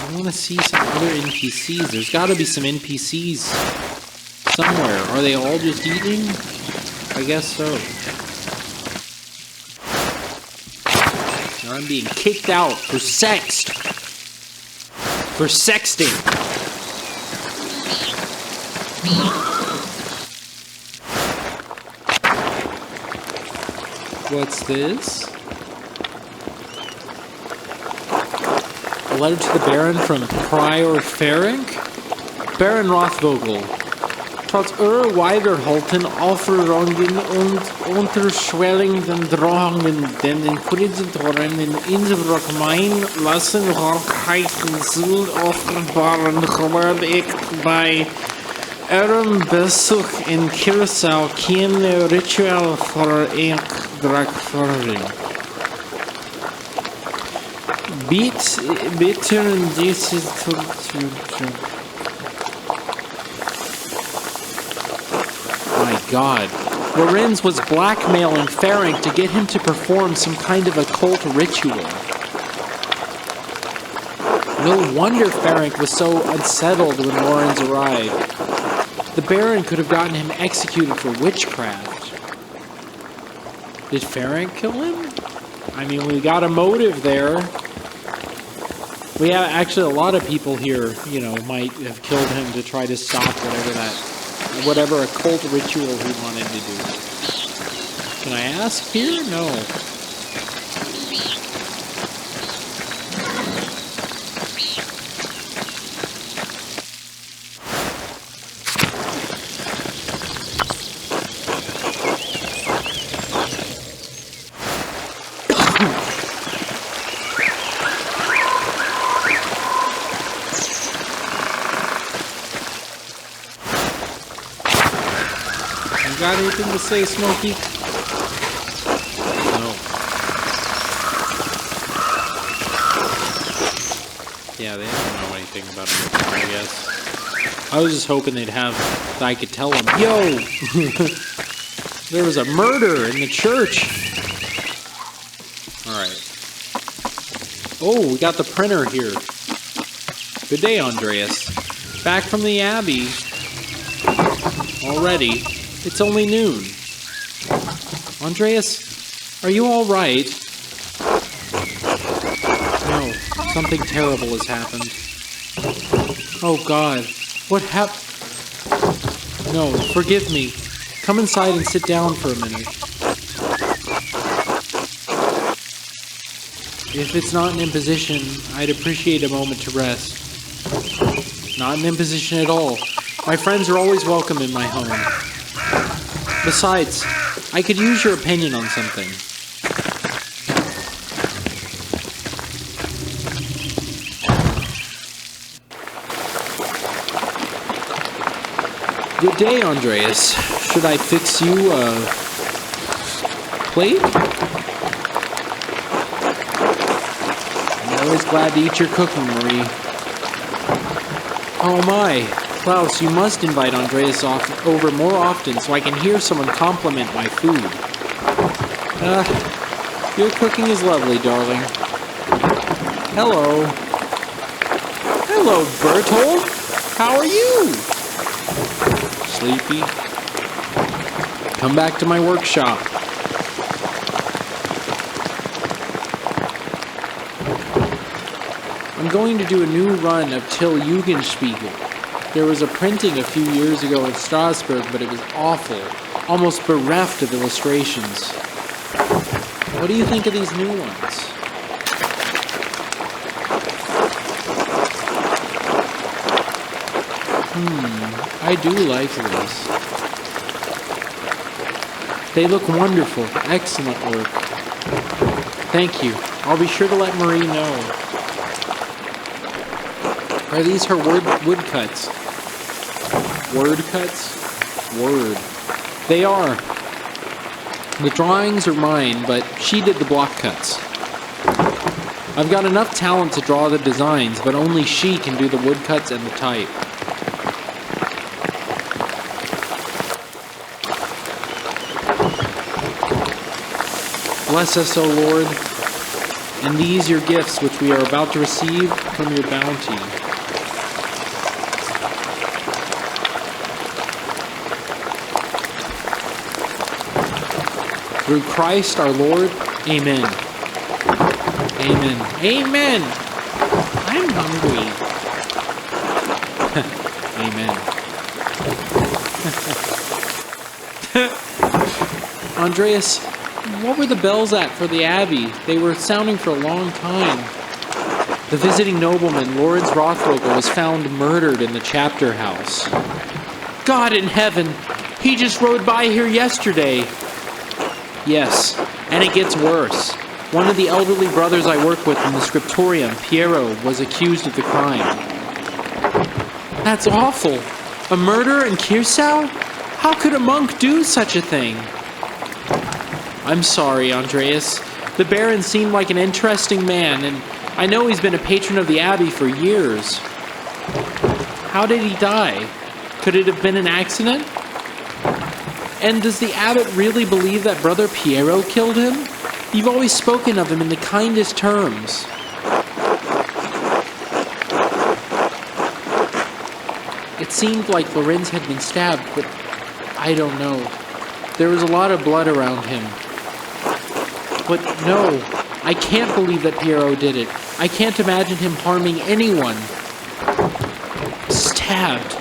I want to see some other NPCs. There's got to be some NPCs somewhere. Are they all just eating? I guess so. Now I'm being kicked out for sexting. For sexting. What's this? A letter to the Baron from Prior Ferenc? Baron Rothvogel. Trotz Weiderhalten Offerungen und unterschwellenden Drohungen, denn den Inquisitoren in Innsbruck mein lassen Hochheiten zu offenbaren, geword ik bij Besuch in Kirsau kein Ritual voor ik drakvoering. Bitte dieses My God. Lorenz was blackmailing Ferenc to get him to perform some kind of occult ritual. No wonder Ferenc was so unsettled when Lorenz arrived. The Baron could have gotten him executed for witchcraft. Did Ferenc kill him? I mean, we got a motive there. We have actually a lot of people here, you know, might have killed him to try to stop whatever occult ritual he wanted to do. Can I ask here? No. Got anything to say, Smokey? No. Yeah, they don't know anything about him, I guess. I was just hoping they'd have, that I could tell them, yo! There was a murder in the church! Alright. Oh, we got the printer here. Good day, Andreas. Back from the Abbey. Already. It's only noon. Andreas, are you all right? No, something terrible has happened. Oh God, what happened? No, forgive me. Come inside and sit down for a minute. If it's not an imposition, I'd appreciate a moment to rest. Not an imposition at all. My friends are always welcome in my home. Besides, I could use your opinion on something. Good day, Andreas. Should I fix you a plate? I'm always glad to eat your cooking, Marie. Oh my. Klaus, you must invite Andreas over more often so I can hear someone compliment my food. Your cooking is lovely, darling. Hello. Hello, Bertold. How are you? Sleepy? Come back to my workshop. I'm going to do a new run of Till Jugendspiegel. There was a printing a few years ago in Strasbourg, but it was awful, almost bereft of illustrations. What do you think of these new ones? I do like this. They look wonderful. Excellent work. Thank you. I'll be sure to let Marie know. Are these her woodcuts? Word cuts? Word. They are. The drawings are mine, but she did the block cuts. I've got enough talent to draw the designs, but only she can do the woodcuts and the type. Bless us, O Lord, and these your gifts which we are about to receive from your bounty. Through Christ our Lord, amen. Amen. Amen. I'm hungry. Amen. Andreas, what were the bells at for the Abbey? They were sounding for a long time. The visiting nobleman, Lawrence Rothvogel, was found murdered in the chapter house. God in heaven! He just rode by here yesterday. Yes, and it gets worse. One of the elderly brothers I work with in the scriptorium, Piero, was accused of the crime. That's awful. A murder in Kirsau? How could a monk do such a thing? I'm sorry, Andreas. The Baron seemed like an interesting man, and I know he's been a patron of the Abbey for years. How did he die? Could it have been an accident? And does the abbot really believe that Brother Piero killed him? You've always spoken of him in the kindest terms. It seemed like Lorenz had been stabbed, but I don't know. There was a lot of blood around him. But no, I can't believe that Piero did it. I can't imagine him harming anyone. Stabbed.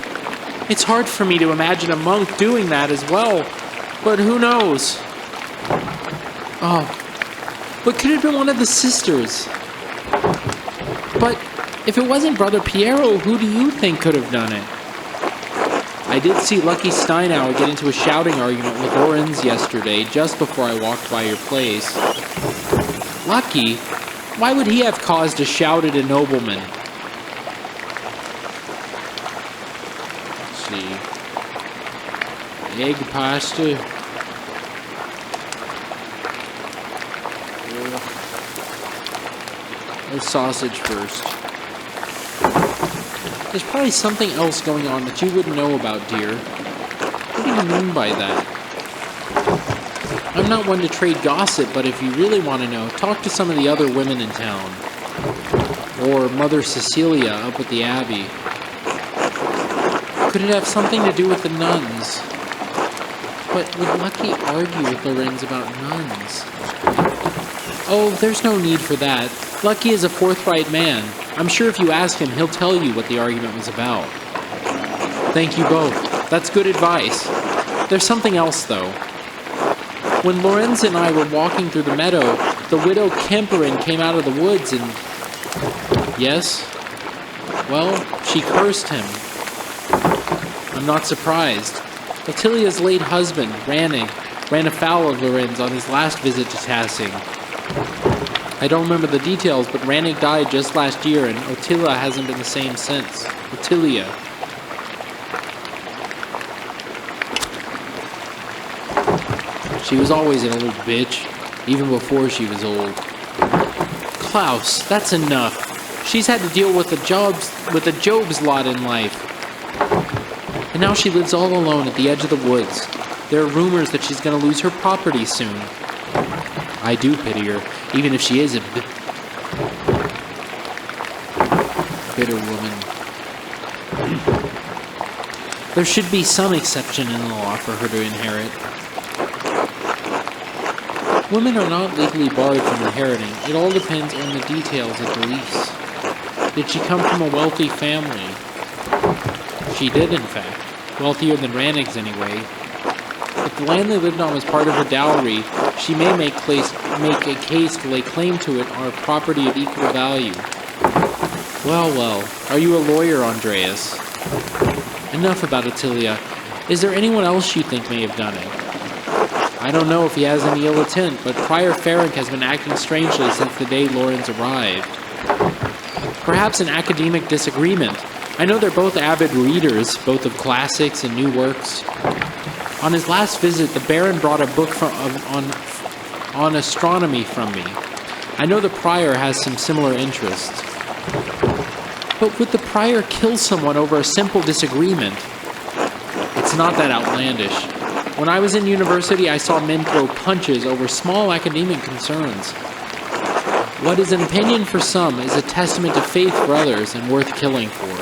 It's hard for me to imagine a monk doing that as well, but who knows? Oh, but could it have been one of the sisters? But if it wasn't Brother Piero, who do you think could have done it? I did see Lucky Steinauer get into a shouting argument with Lorenz yesterday, just before I walked by your place. Lucky? Why would he have cause to shout at a nobleman? Egg pasta. The sausage first. There's probably something else going on that you wouldn't know about, dear. What do you mean by that? I'm not one to trade gossip, but if you really want to know, talk to some of the other women in town. Or Mother Cecilia up at the Abbey. Could it have something to do with the nuns? But would Lucky argue with Lorenz about nuns? Oh, there's no need for that. Lucky is a forthright man. I'm sure if you ask him, he'll tell you what the argument was about. Thank you both. That's good advice. There's something else, though. When Lorenz and I were walking through the meadow, the widow Kemperin came out of the woods and... Yes? Well, she cursed him. I'm not surprised. Ottilia's late husband, Rannig, ran afoul of Lorenz on his last visit to Tassing. I don't remember the details, but Rannig died just last year, and Ottilia hasn't been the same since. Ottilia. She was always an old bitch, even before she was old. Klaus, that's enough. She's had to deal with the Job's lot in life. And now she lives all alone at the edge of the woods. There are rumors that she's going to lose her property soon. I do pity her, even if she is a bitter woman. There should be some exception in the law for her to inherit. Women are not legally barred from inheriting. It all depends on the details of the lease. Did she come from a wealthy family? She did, in fact. Wealthier than Rannig's, anyway. If the land they lived on was part of her dowry, she may make a case to lay claim to it on a property of equal value. Well, well. Are you a lawyer, Andreas? Enough about Ottilia. Is there anyone else you think may have done it? I don't know if he has any ill intent, but Prior Ferenc has been acting strangely since the day Lorenz arrived. Perhaps an academic disagreement. I know they're both avid readers, both of classics and new works. On his last visit, the Baron brought a book on astronomy from me. I know the Prior has some similar interests. But would the Prior kill someone over a simple disagreement? It's not that outlandish. When I was in university, I saw men throw punches over small academic concerns. What is an opinion for some is a testament to faith for others and worth killing for.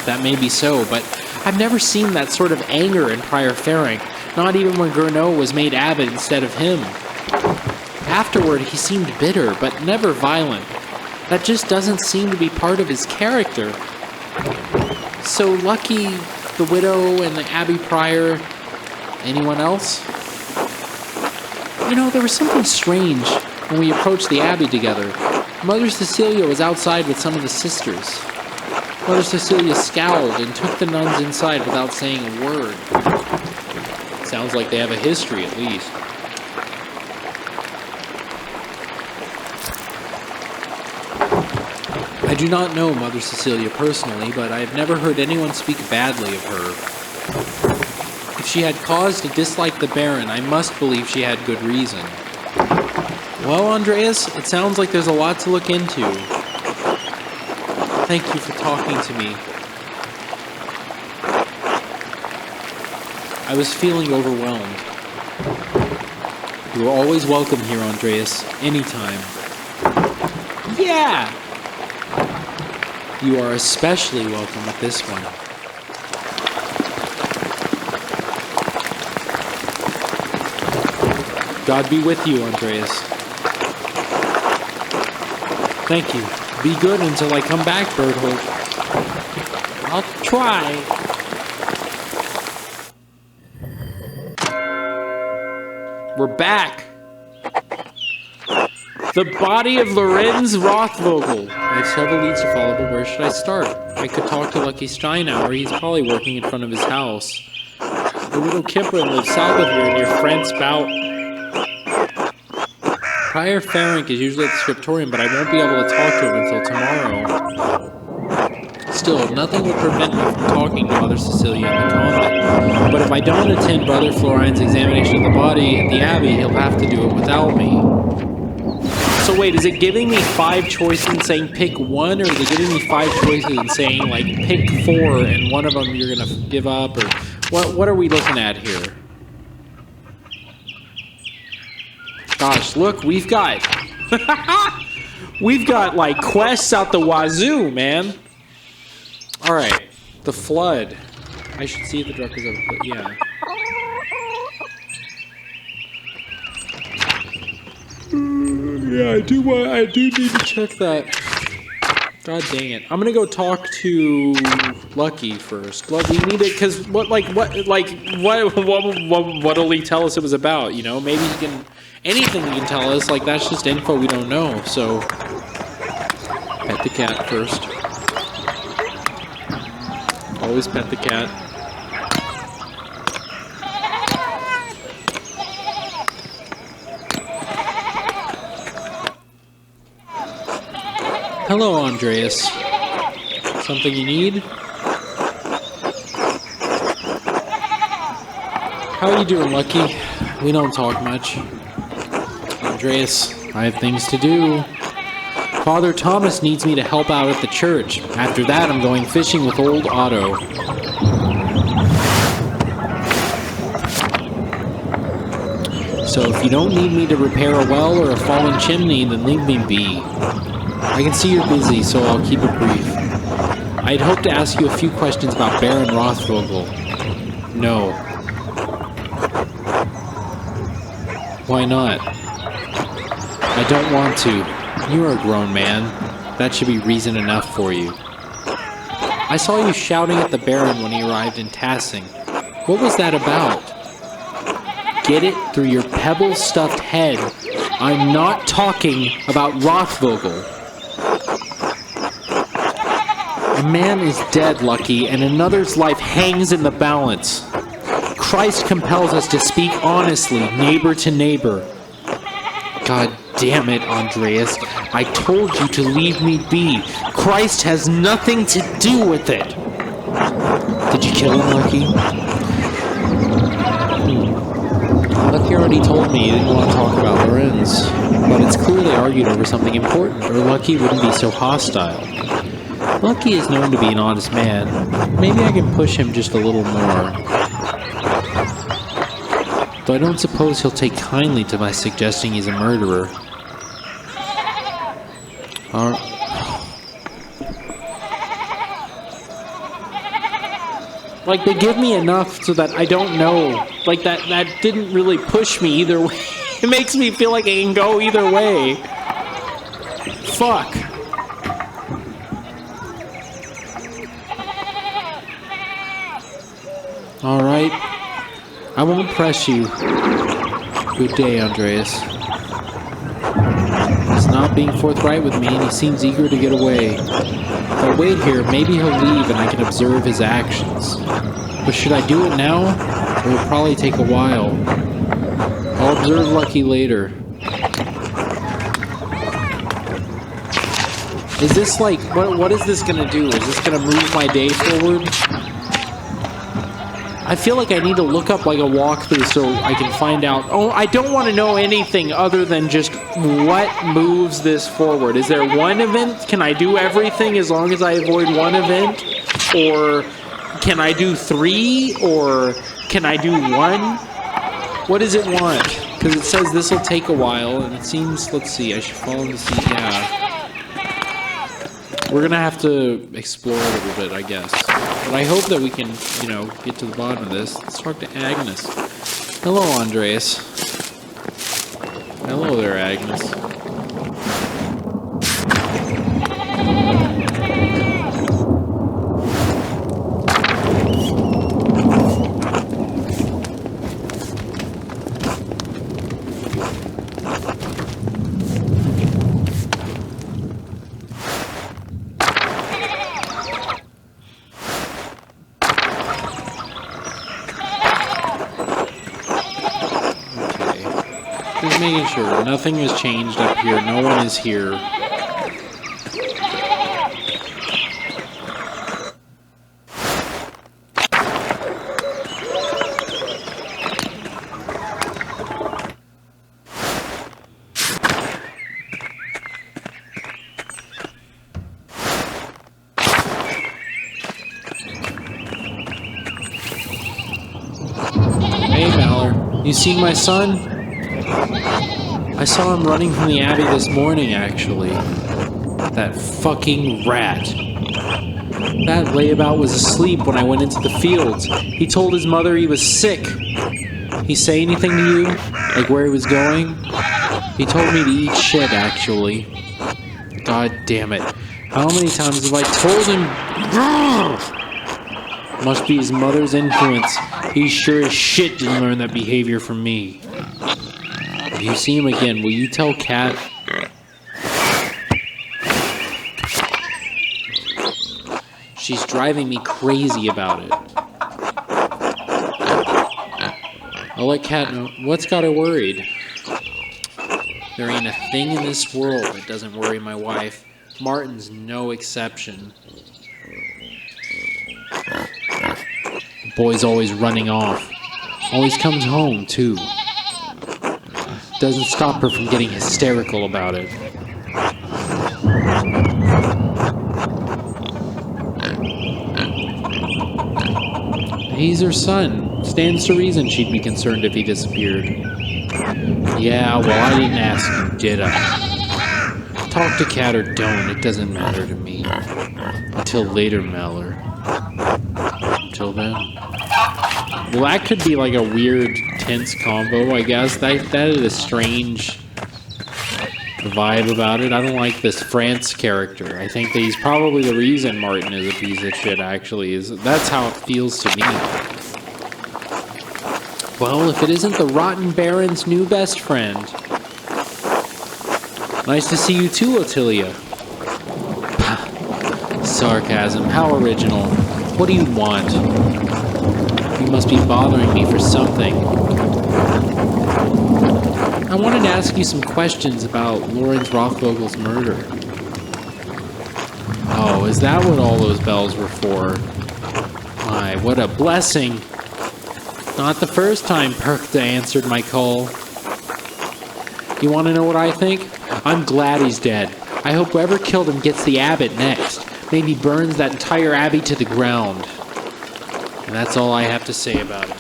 That may be so, but I've never seen that sort of anger in Prior Ferenc, not even when Gurnot was made abbot instead of him. Afterward, he seemed bitter, but never violent. That just doesn't seem to be part of his character. So Lucky, the widow, and the Abbey Prior... Anyone else? You know, there was something strange when we approached the Abbey together. Mother Cecilia was outside with some of the sisters. Mother Cecilia scowled and took the nuns inside without saying a word. Sounds like they have a history, at least. I do not know Mother Cecilia personally, but I have never heard anyone speak badly of her. If she had cause to dislike the Baron, I must believe she had good reason. Well, Andreas, it sounds like there's a lot to look into. Thank you for talking to me. I was feeling overwhelmed. You are always welcome here, Andreas. Anytime. Yeah! You are especially welcome with this one. God be with you, Andreas. Thank you. Be good until I come back, Birdholt. I'll try. We're back. The body of Lorenz Rothvogel. I have several leads to follow, but where should I start? I could talk to Lucky Steinauer. He's probably working in front of his house. The widow Kiprin lives south of here near Franz Bout. Prior Ferenc is usually at the scriptorium, but I won't be able to talk to him until tomorrow. Still, nothing will prevent me from talking to Mother Cecilia in the convent. But if I don't attend Brother Florine's examination of the body at the Abbey, he'll have to do it without me. So wait, is it giving me 5 choices and saying pick 1, or is it giving me 5 choices and saying, like, pick 4 and one of them you're gonna give up, or what are we looking at here? Gosh, look, we've got like quests out the wazoo, man. All right, the flood. I should see if the truck is over. Yeah. Yeah, I do need to check that. God dang it! I'm gonna go talk to Lucky first. Well, we need it because what'll he tell us it was about? You know, maybe he can. Anything he can tell us, like, that's just info we don't know, so... Pet the cat first. Always pet the cat. Hello, Andreas. Something you need? How are you doing, Lucky? We don't talk much. Andreas, I have things to do. Father Thomas needs me to help out at the church. After that, I'm going fishing with old Otto. So if you don't need me to repair a well or a fallen chimney, then leave me be. I can see you're busy, so I'll keep it brief. I'd hoped to ask you a few questions about Baron Rothvogel. No. Why not? I don't want to. You're a grown man. That should be reason enough for you. I saw you shouting at the Baron when he arrived in Tassing. What was that about? Get it through your pebble-stuffed head. I'm not talking about Rothvogel. A man is dead, Lucky, and another's life hangs in the balance. Christ compels us to speak honestly, neighbor to neighbor. God damn it, Andreas. I told you to leave me be. Christ has nothing to do with it. Did you kill him, Lucky? Lucky already told me he didn't want to talk about Lorenz. But it's clear they argued over something important, or Lucky wouldn't be so hostile. Lucky is known to be an honest man. Maybe I can push him just a little more. Though I don't suppose he'll take kindly to my suggesting he's a murderer. Like, they give me enough so that I don't know. Like, that didn't really push me either way. It makes me feel like I can go either way. Fuck. Alright. I won't press you. Good day, Andreas. He's not being forthright with me, and he seems eager to get away. If I wait here, maybe he'll leave and I can observe his actions. But should I do it now? It will probably take a while. I'll observe Lucky later. Is this like, what is this gonna do? Is this gonna move my day forward? I feel like I need to look up like a walkthrough so I can find out. Oh, I don't want to know anything other than just what moves this forward. Is there one event? Can I do everything as long as I avoid one event? Or Can I do 3 or can I do 1? What does it want? Because it says this will take a while, and it seems, let's see, I should follow the sea. Yeah. We're going to have to explore a little bit, I guess. But I hope that we can, you know, get to the bottom of this. Let's talk to Agnes. Hello, Andreas. Hello there, Agnes. Just making sure nothing has changed up here. No one is here. Hey, Malor. You seen my son? I saw him running from the Abbey this morning, actually. That fucking rat. That layabout was asleep when I went into the fields. He told his mother he was sick. He say anything to you? Like where he was going? He told me to eat shit, actually. God damn it. How many times have I told him? Must be his mother's influence. He sure as shit didn't learn that behavior from me. If you see him again, will you tell Kat? She's driving me crazy about it. I'll let Kat know. What's got her worried? There ain't a thing in this world that doesn't worry my wife. Martin's no exception. The boy's always running off. Always comes home, too. Doesn't stop her from getting hysterical about it. He's her son. Stands to reason she'd be concerned if he disappeared. Yeah, well, I didn't ask you, did I? Talk to Kat or don't, it doesn't matter to me. Until later, Malor. Until then. Well, that could be like a weird, tense combo, I guess. That is a strange vibe about it. I don't like this France character. I think that he's probably the reason Martin is a piece of shit, actually. That's how it feels to me. Well, if it isn't the Rotten Baron's new best friend. Nice to see you too, Ottilia. Sarcasm. How original. What do you want? You must be bothering me for something. I wanted to ask you some questions about Lawrence Rothvogel's murder. Oh, is that what all those bells were for? My, what a blessing. Not the first time Perkta answered my call. You want to know what I think? I'm glad he's dead. I hope whoever killed him gets the abbot next. Maybe burns that entire abbey to the ground. And that's all I have to say about it.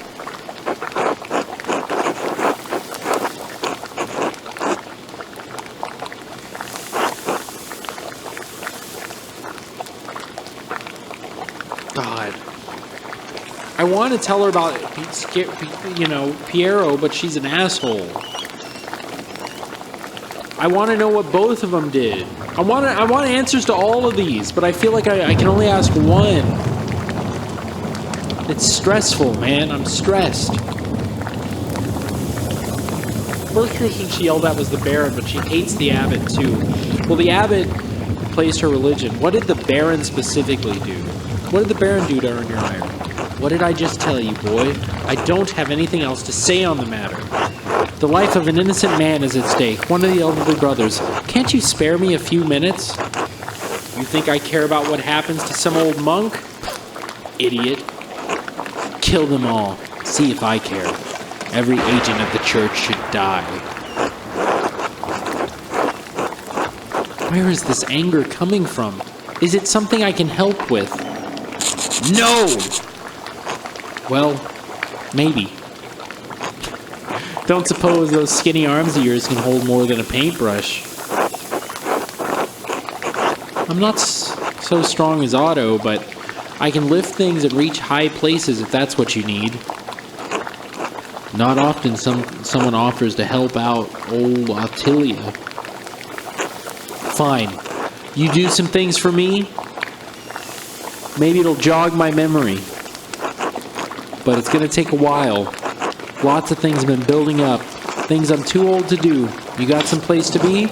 God. I want to tell her about, you know, Piero, but she's an asshole. I want to know what both of them did. I want answers to all of these, but I feel like I can only ask one. It's stressful, man. I'm stressed. First person she yelled at was the Baron, but she hates the Abbot, too. Well, the Abbot plays her religion. What did the Baron specifically do? What did the Baron do to earn your ire? What did I just tell you, boy? I don't have anything else to say on the matter. The life of an innocent man is at stake, one of the elderly brothers. Can't you spare me a few minutes? You think I care about what happens to some old monk? Idiot. Kill them all. See if I care. Every agent of the church should die. Where is this anger coming from? Is it something I can help with? No! Well, maybe. Don't suppose those skinny arms of yours can hold more than a paintbrush. I'm not so strong as Otto, but I can lift things and reach high places if that's what you need. Not often someone offers to help out old Ottilia. Fine. You do some things for me? Maybe it'll jog my memory. But it's going to take a while. Lots of things have been building up. Things I'm too old to do. You got some place to be?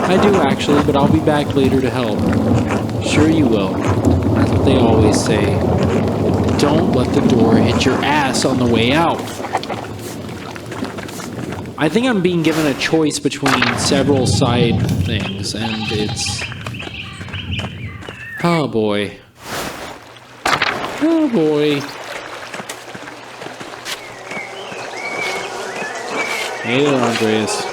I do actually, but I'll be back later to help. Sure you will. That's what they always say. Don't let the door hit your ass on the way out. I think I'm being given a choice between several side things, and it's... Oh boy. Oh boy. Hey there, Andreas.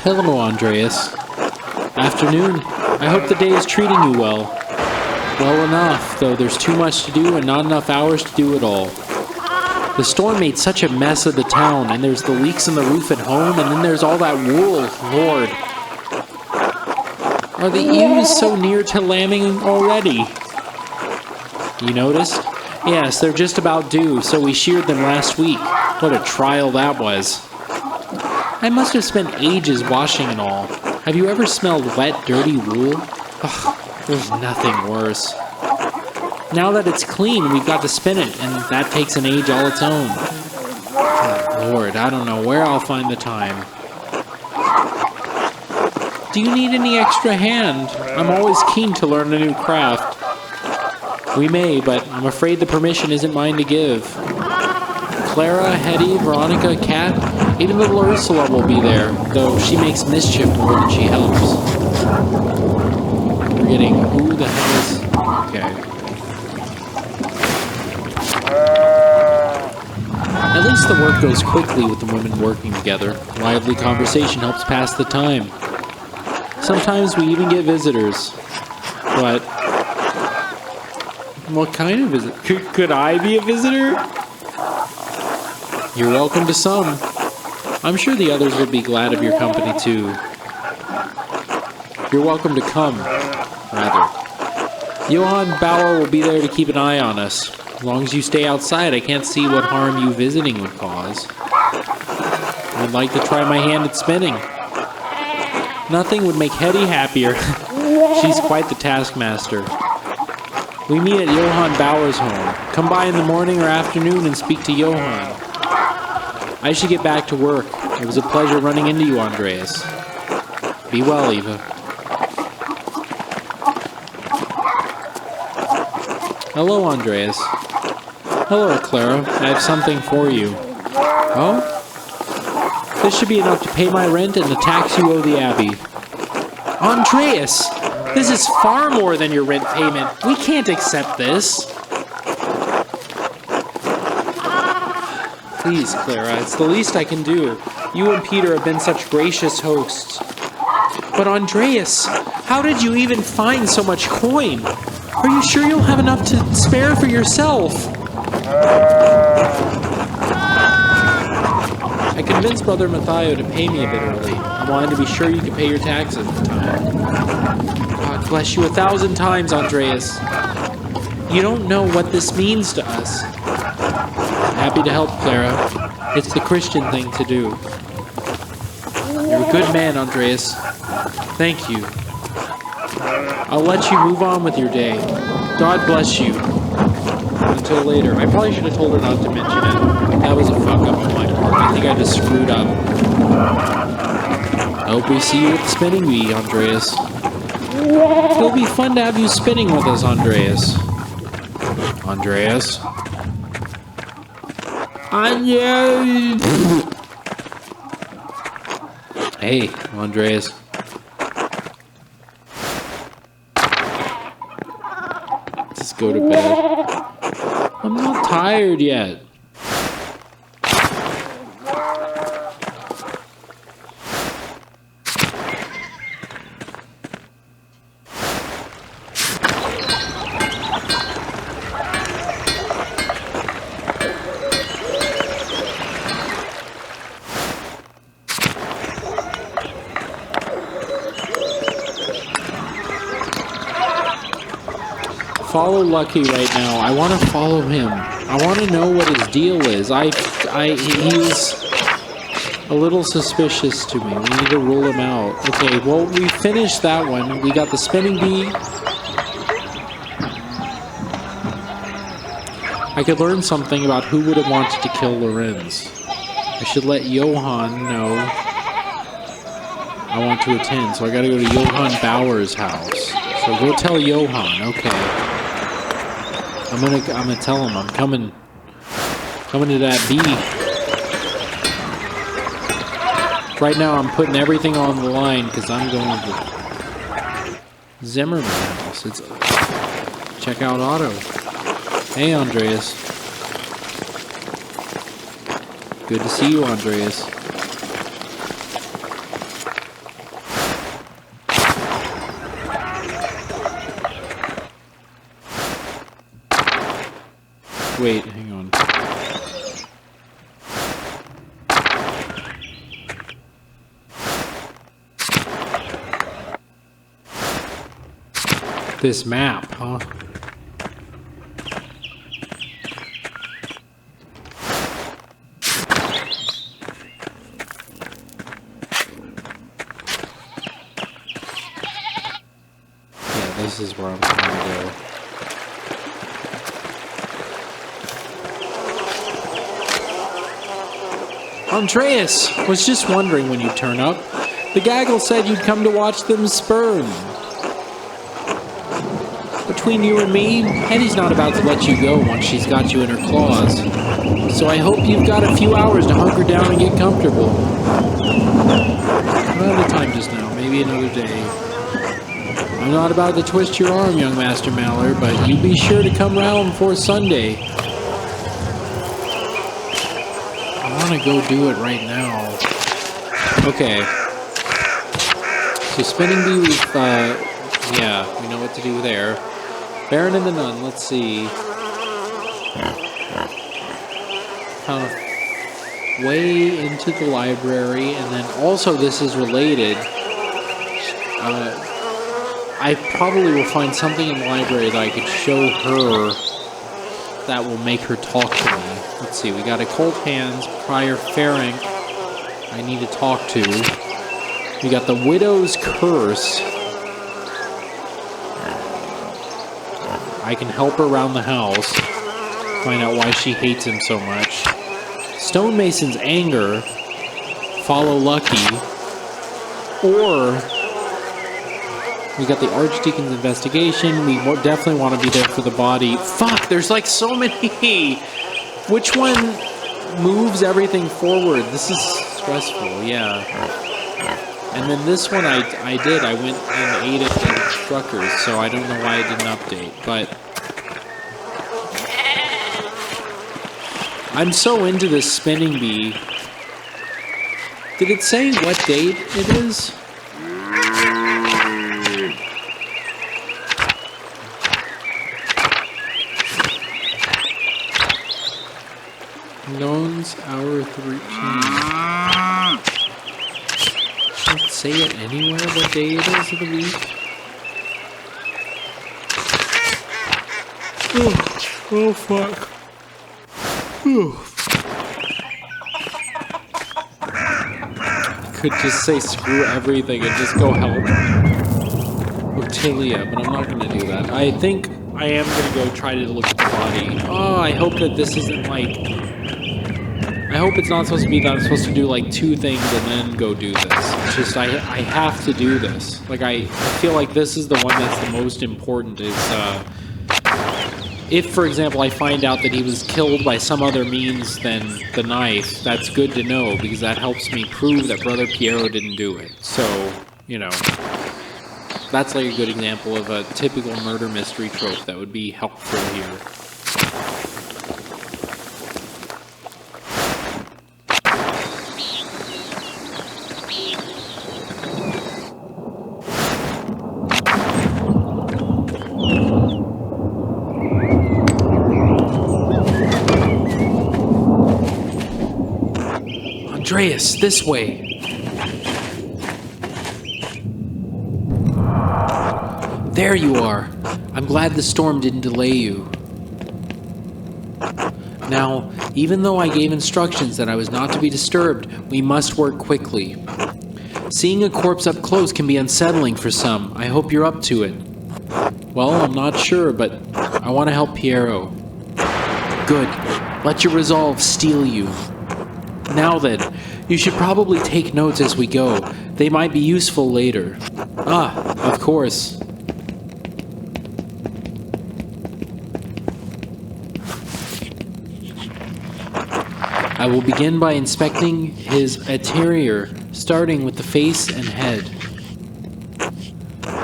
Hello, Andreas. Afternoon. I hope the day is treating you well. Well enough, though there's too much to do and not enough hours to do it all. The storm made such a mess of the town, and there's the leaks in the roof at home, and then there's all that wool. Lord. Are the ewes so near to lambing already? You noticed? Yes, they're just about due, so we sheared them last week. What a trial that was. I must have spent ages washing and all. Have you ever smelled wet, dirty wool? Ugh, there's nothing worse. Now that it's clean, we've got to spin it, and that takes an age all its own. Oh, Lord, I don't know where I'll find the time. Do you need any extra hand? I'm always keen to learn a new craft. We may, but I'm afraid the permission isn't mine to give. Clara, Hetty, Veronica, Kat, even little Ursula will be there, though she makes mischief more than she helps. Forgetting who the hell is... Okay. At least the work goes quickly with the women working together. Lively conversation helps pass the time. Sometimes we even get visitors. But... what kind of visit? Could I be a visitor? You're welcome to some. I'm sure the others would be glad of your company too. You're welcome to come, rather. Johann Bauer will be there to keep an eye on us. As long as you stay outside, I can't see what harm you visiting would cause. I'd like to try my hand at spinning. Nothing would make Hetty happier. She's quite the taskmaster. We meet at Johann Bauer's home. Come by in the morning or afternoon and speak to Johann. I should get back to work. It was a pleasure running into you, Andreas. Be well, Eva. Hello, Andreas. Hello, Clara. I have something for you. Oh? This should be enough to pay my rent and the tax you owe the Abbey. Andreas! This is far more than your rent payment. We can't accept this. Please, Clara, it's the least I can do. You and Peter have been such gracious hosts. But Andreas, how did you even find so much coin? Are you sure you'll have enough to spare for yourself? I convinced Brother Matthias to pay me a bit early. I wanted to be sure you could pay your taxes in time. God bless you 1,000 times, Andreas. You don't know what this means to us. Happy to help, Clara. It's the Christian thing to do. You're a good man, Andreas. Thank you. I'll let you move on with your day. God bless you. Until later. I probably should have told her not to mention it. That was a fuck up on my part. I think I just screwed up. I hope we see you at the spinning bee, Andreas. It'll be fun to have you spinning with us, Andreas. Andreas? Andreas! Hey, Andreas. Let's go to bed. I'm not tired yet. follow Lucky right now. I want to follow him. I want to know what his deal is. He's a little suspicious to me. We need to rule him out. Okay, well, we finished that one. We got the spinning bee. I could learn something about who would have wanted to kill Lorenz. I should let Johann know I want to attend, so I gotta go to Johann Bauer's house. So go tell Johann, okay. I'm gonna tell him I'm coming to that bee. Right now I'm putting everything on the line because I'm going to Zimmerman house. It's check out Otto. Hey, Andreas. Good to see you, Andreas. Wait, hang on. This map, huh? This is where I'm trying to go. Andreas! Was just wondering when you'd turn up. The gaggle said you'd come to watch them sperm. Between you and me, Hetty's not about to let you go once she's got you in her claws. So I hope you've got a few hours to hunker down and get comfortable. Not the time just now, maybe another day. I'm not about to twist your arm, young Master Maller, but you be sure to come round before Sunday. I want to go do it right now. Okay. So spinning bee, yeah, we know what to do there. Baron and the Nun, let's see. Way into the library, and then also this is related. I probably will find something in the library that I could show her that will make her talk to me. Let's see, we got Occult Hands, Prior Ferenc I need to talk to. We got the Widow's Curse. I can help her around the house, find out why she hates him so much. Stonemason's Anger, follow Lucky, or we got the Archdeacon's Investigation. We definitely want to be there for the body. Fuck, there's like so many. Which one moves everything forward? This is stressful, yeah. And then this one I did. I went and ate it in Struckers, so I don't know why I didn't update. But I'm so into this spinning bee. Did it say what date it is? Loans, hour 13. Does it say it anywhere what day it is of the week? Oh fuck. Could just say screw everything and just go help Otilia, but I'm not gonna do that. I think I am gonna go try to look at the body. Oh, I hope that this isn't like... I hope it's not supposed to be that I'm supposed to do like two things and then go do this. It's just I have to do this. Like I feel like this is the one that's the most important is if, for example, I find out that he was killed by some other means than the knife, that's good to know because that helps me prove that Brother Piero didn't do it. So, you know, that's like a good example of a typical murder mystery trope that would be helpful here. Andreas, this way. There you are. I'm glad the storm didn't delay you. Now, even though I gave instructions that I was not to be disturbed, we must work quickly. Seeing a corpse up close can be unsettling for some. I hope you're up to it. Well, I'm not sure, but I want to help Piero. Good. Let your resolve steal you. Now then, you should probably take notes as we go. They might be useful later. Ah, of course. I will begin by inspecting his interior, starting with the face and head.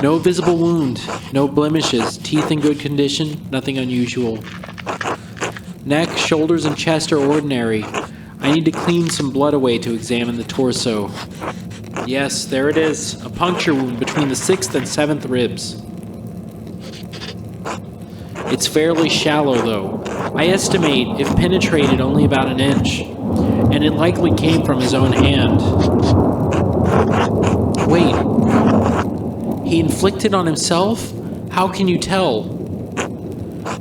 No visible wound, no blemishes, teeth in good condition, nothing unusual. Neck, shoulders, and chest are ordinary. I need to clean some blood away to examine the torso. Yes, there it is, a puncture wound between the 6th and 7th ribs. It's fairly shallow, though. I estimate, if penetrated, only about an inch, and it likely came from his own hand. Wait, he inflicted on himself? How can you tell?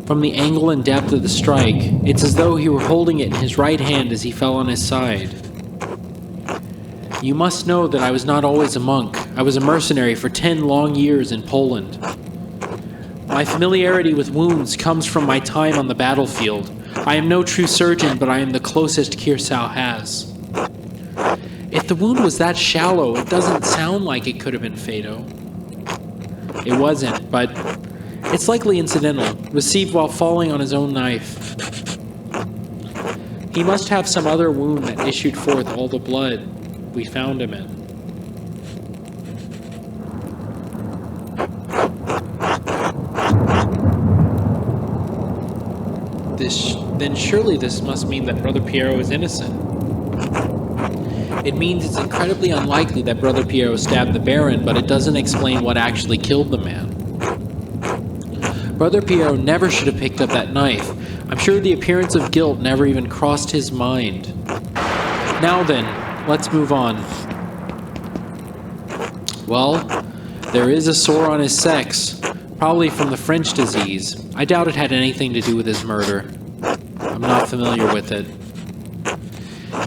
From the angle and depth of the strike, it's as though he were holding it in his right hand as he fell on his side. You must know that I was not always a monk. I was a mercenary for 10 long years in Poland. My familiarity with wounds comes from my time on the battlefield. I am no true surgeon, but I am the closest Kirsau has. If the wound was that shallow, it doesn't sound like it could have been fatal. It wasn't, but it's likely incidental, received while falling on his own knife. He must have some other wound that issued forth all the blood we found him in. Then surely this must mean that Brother Piero is innocent. It means it's incredibly unlikely that Brother Piero stabbed the Baron, but it doesn't explain what actually killed the man. Brother Piero never should have picked up that knife. I'm sure the appearance of guilt never even crossed his mind. Now then, let's move on. Well, there is a sore on his sex, probably from the French disease. I doubt it had anything to do with his murder. I'm not familiar with it.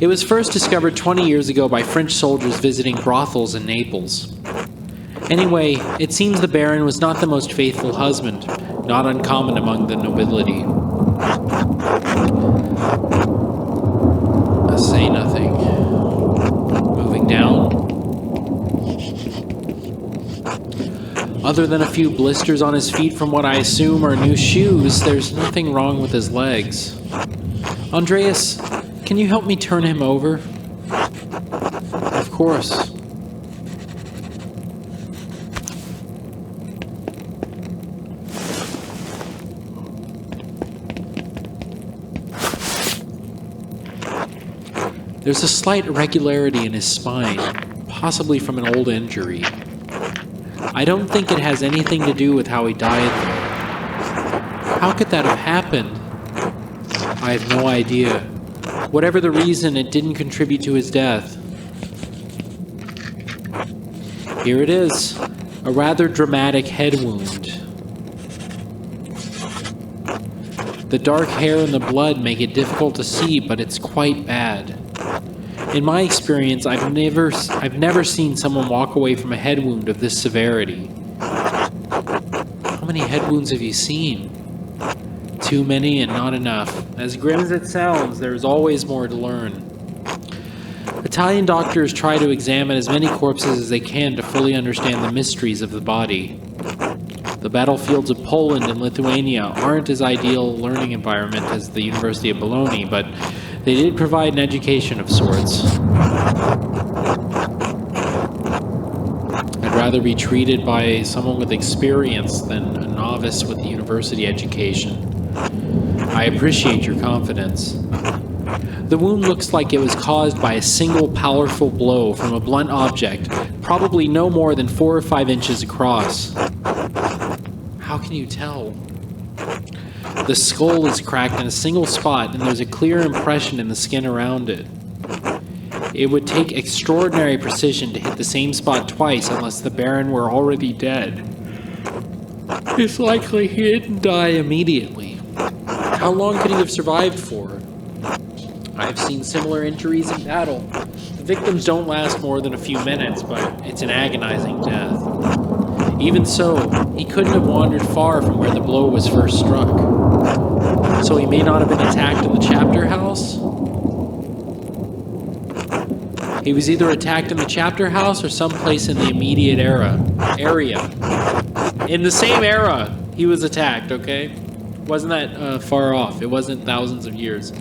It was first discovered 20 years ago by French soldiers visiting brothels in Naples. Anyway, it seems the Baron was not the most faithful husband, not uncommon among the nobility. Say nothing. Moving down. Other than a few blisters on his feet from what I assume are new shoes, there's nothing wrong with his legs. Andreas, can you help me turn him over? Of course. There's a slight irregularity in his spine, possibly from an old injury. I don't think it has anything to do with how he died, though. How could that have happened? I have no idea. Whatever the reason, it didn't contribute to his death. Here it is, a rather dramatic head wound. The dark hair and the blood make it difficult to see, but it's quite bad. In my experience, I've never seen someone walk away from a head wound of this severity. How many head wounds have you seen? Too many and not enough. As grim as it sounds, there is always more to learn. Italian doctors try to examine as many corpses as they can to fully understand the mysteries of the body. The battlefields of Poland and Lithuania aren't as ideal a learning environment as the University of Bologna, but they did provide an education of sorts. I'd rather be treated by someone with experience than a novice with a university education. I appreciate your confidence. The wound looks like it was caused by a single powerful blow from a blunt object, probably no more than 4 or 5 inches across. How can you tell? The skull is cracked in a single spot, and there's a clear impression in the skin around it. It would take extraordinary precision to hit the same spot twice unless the Baron were already dead. It's likely he didn't die immediately. How long could he have survived for? I've seen similar injuries in battle. The victims don't last more than a few minutes, but it's an agonizing death. Even so, he couldn't have wandered far from where the blow was first struck. So he may not have been attacked in the chapter house? He was either attacked in the chapter house or someplace in the immediate area. In the same era, he was attacked, okay? Wasn't that far off. It wasn't thousands of years.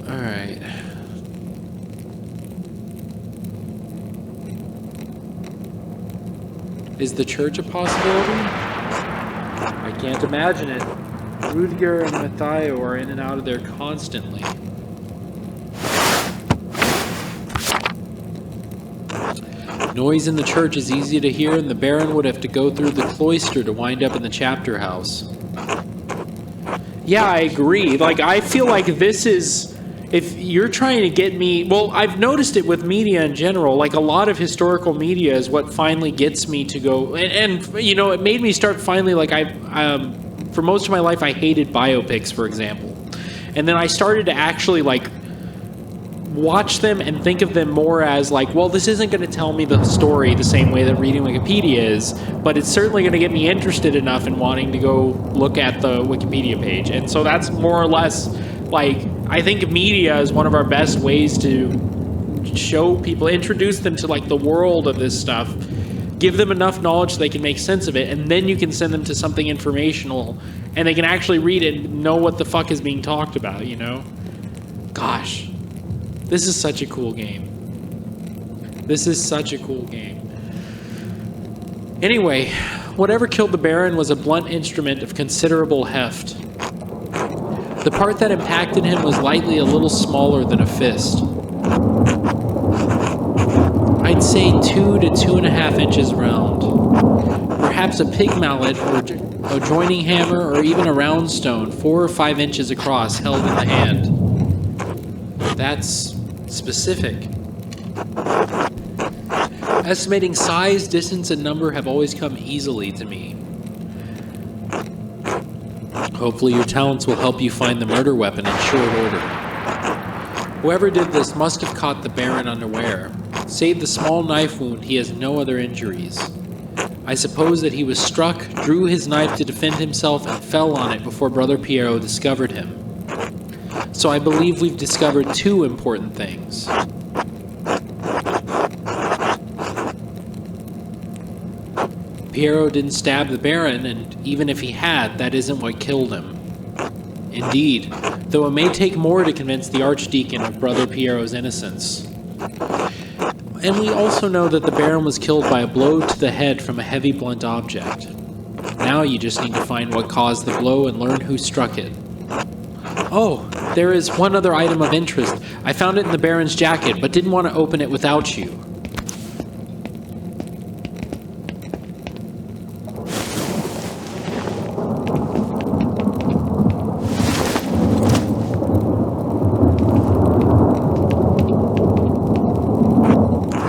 Alright. Is the church a possibility? I can't imagine it. Rudiger and Matteo are in and out of there constantly. Noise in the church is easy to hear, and the Baron would have to go through the cloister to wind up in the chapter house. Yeah, I agree. Like, I feel like this is... If you're trying to get me... Well, I've noticed it with media in general. Like, a lot of historical media is what finally gets me to go... And you know, it made me start finally... Like, for most of my life, I hated biopics, for example. And then I started to actually, like... watch them and think of them more as like, well, this isn't going to tell me the story the same way that reading Wikipedia is, but it's certainly going to get me interested enough in wanting to go look at the Wikipedia page. And so that's more or less like, I think media is one of our best ways to show people, introduce them to like the world of this stuff, give them enough knowledge so they can make sense of it, and then you can send them to something informational and they can actually read it and know what the fuck is being talked about, you know? Gosh. This is such a cool game. This is such a cool game. Anyway, whatever killed the Baron was a blunt instrument of considerable heft. The part that impacted him was likely a little smaller than a fist. I'd say 2 to 2.5 inches round. Perhaps a pig mallet or a joining hammer or even a round stone 4 or 5 inches across held in the hand. That's specific. Estimating size, distance, and number have always come easily to me. Hopefully your talents will help you find the murder weapon in short order. Whoever did this must have caught the Baron unaware. Save the small knife wound, he has no other injuries. I suppose that he was struck, drew his knife to defend himself, and fell on it before Brother Piero discovered him. So I believe we've discovered 2 important things. Piero didn't stab the Baron, and even if he had, that isn't what killed him. Indeed, though it may take more to convince the Archdeacon of Brother Piero's innocence. And we also know that the Baron was killed by a blow to the head from a heavy blunt object. Now you just need to find what caused the blow and learn who struck it. Oh, there is one other item of interest. I found it in the Baron's jacket, but didn't want to open it without you.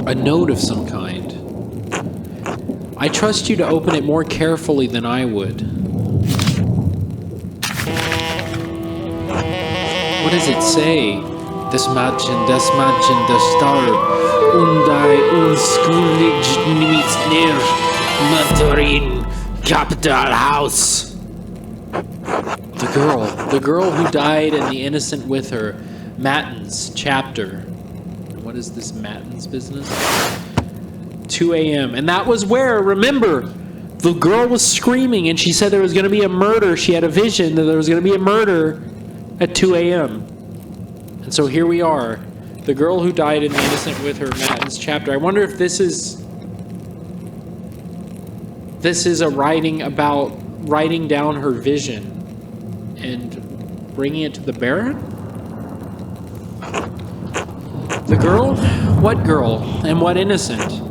A note of some kind. I trust you to open it more carefully than I would. What does it say? Das Mädchen, das starb, und I unskundig nichts near Maturin Capital House. The girl who died and the innocent with her, Matins, chapter. What is this Matins business? 2 a.m. And that was where, remember, the girl was screaming and she said there was going to be a murder. She had a vision that there was going to be a murder at 2 a.m. And so here we are. The girl who died in the innocent with her, Matins chapter. I wonder if this is a writing about writing down her vision and bringing it to the Baron? The girl? What girl? And what innocent?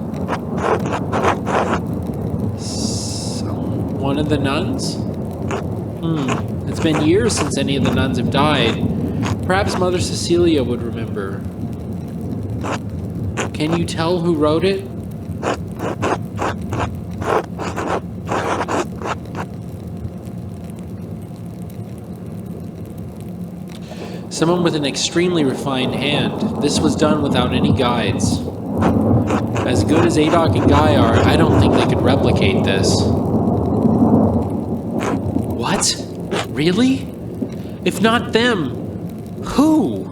One of the nuns? It's been years since any of the nuns have died. Perhaps Mother Cecilia would remember. Can you tell who wrote it? Someone with an extremely refined hand. This was done without any guides. As good as Adok and Guy are, I don't think they could replicate this. What? Really? If not them, who?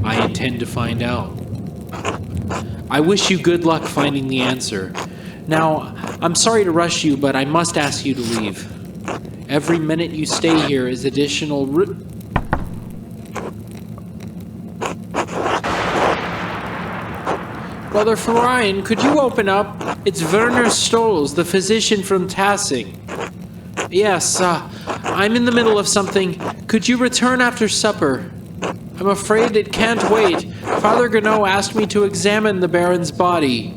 I intend to find out. I wish you good luck finding the answer. Now, I'm sorry to rush you, but I must ask you to leave. Every minute you stay here is additional Brother Florian, could you open up? It's Werner Stolz, the physician from Tassing. Yes, I'm in the middle of something. Could you return after supper? I'm afraid it can't wait. Father Gano asked me to examine the Baron's body.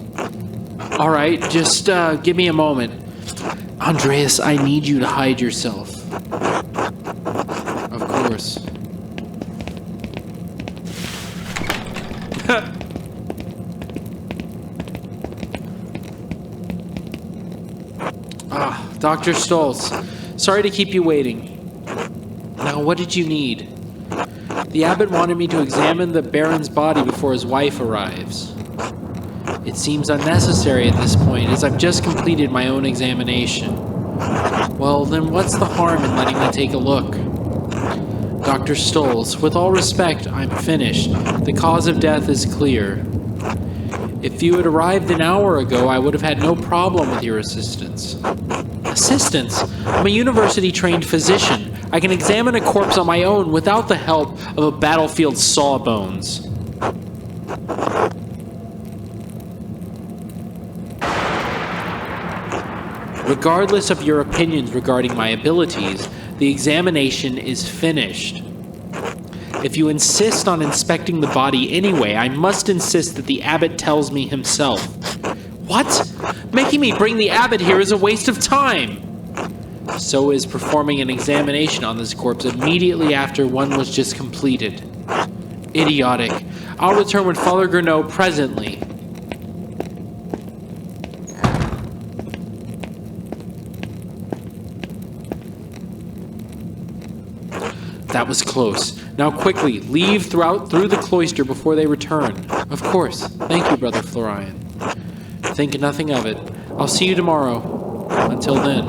All right, just give me a moment. Andreas, I need you to hide yourself. Of course. Dr. Stolz, sorry to keep you waiting. Now, what did you need? The abbot wanted me to examine the Baron's body before his wife arrives. It seems unnecessary at this point, as I've just completed my own examination. Well, then what's the harm in letting me take a look? Dr. Stolz, with all respect, I'm finished. The cause of death is clear. If you had arrived an hour ago, I would have had no problem with your assistance. Assistance? I'm a university-trained physician. I can examine a corpse on my own without the help of a battlefield sawbones. Regardless of your opinions regarding my abilities, the examination is finished. If you insist on inspecting the body anyway, I must insist that the abbot tells me himself. What? Making me bring the abbot here is a waste of time. So is performing an examination on this corpse immediately after one was just completed. Idiotic. I'll return with Father Gernot presently. That was close. Now quickly, leave through the cloister before they return. Of course. Thank you, Brother Florian. Think nothing of it. I'll see you tomorrow. Until then.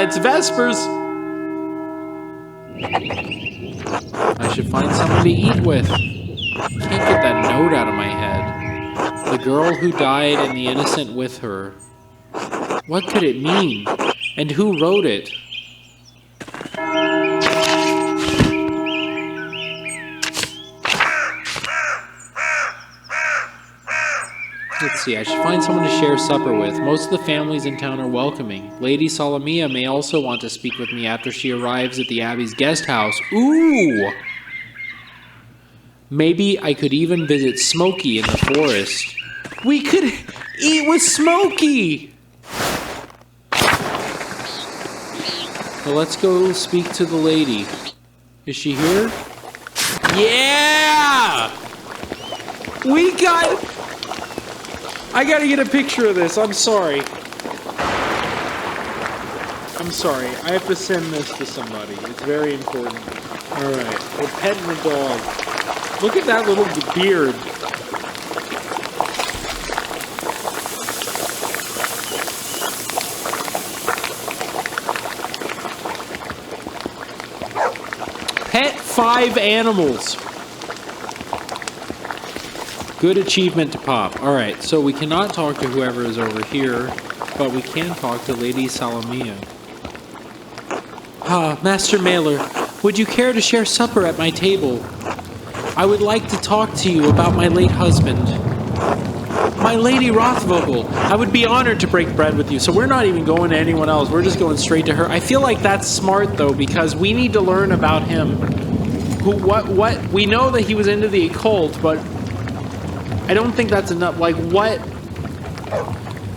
It's Vespers! I should find someone to eat with. Can't get that note out of my head. The girl who died and the innocent with her. What could it mean? And who wrote it? Let's see, I should find someone to share supper with. Most of the families in town are welcoming. Lady Solomia may also want to speak with me after she arrives at the Abbey's guest house. Ooh! Maybe I could even visit Smokey in the forest. We could eat with Smokey! Well, let's go speak to the lady. Is she here? Yeah! We got... I gotta get a picture of this. I'm sorry. I'm sorry. I have to send this to somebody. It's very important. Alright. We're petting the dog. Look at that little beard. Pet 5 animals. Good achievement to pop. Alright, so we cannot talk to whoever is over here, but we can talk to Lady Salomia. Master Mailer, would you care to share supper at my table? I would like to talk to you about my late husband. My Lady Rothvogel, I would be honored to break bread with you. So we're not even going to anyone else, we're just going straight to her. I feel like that's smart though, because we need to learn about him. What, we know that he was into the occult, but I don't think that's enough. Like, what?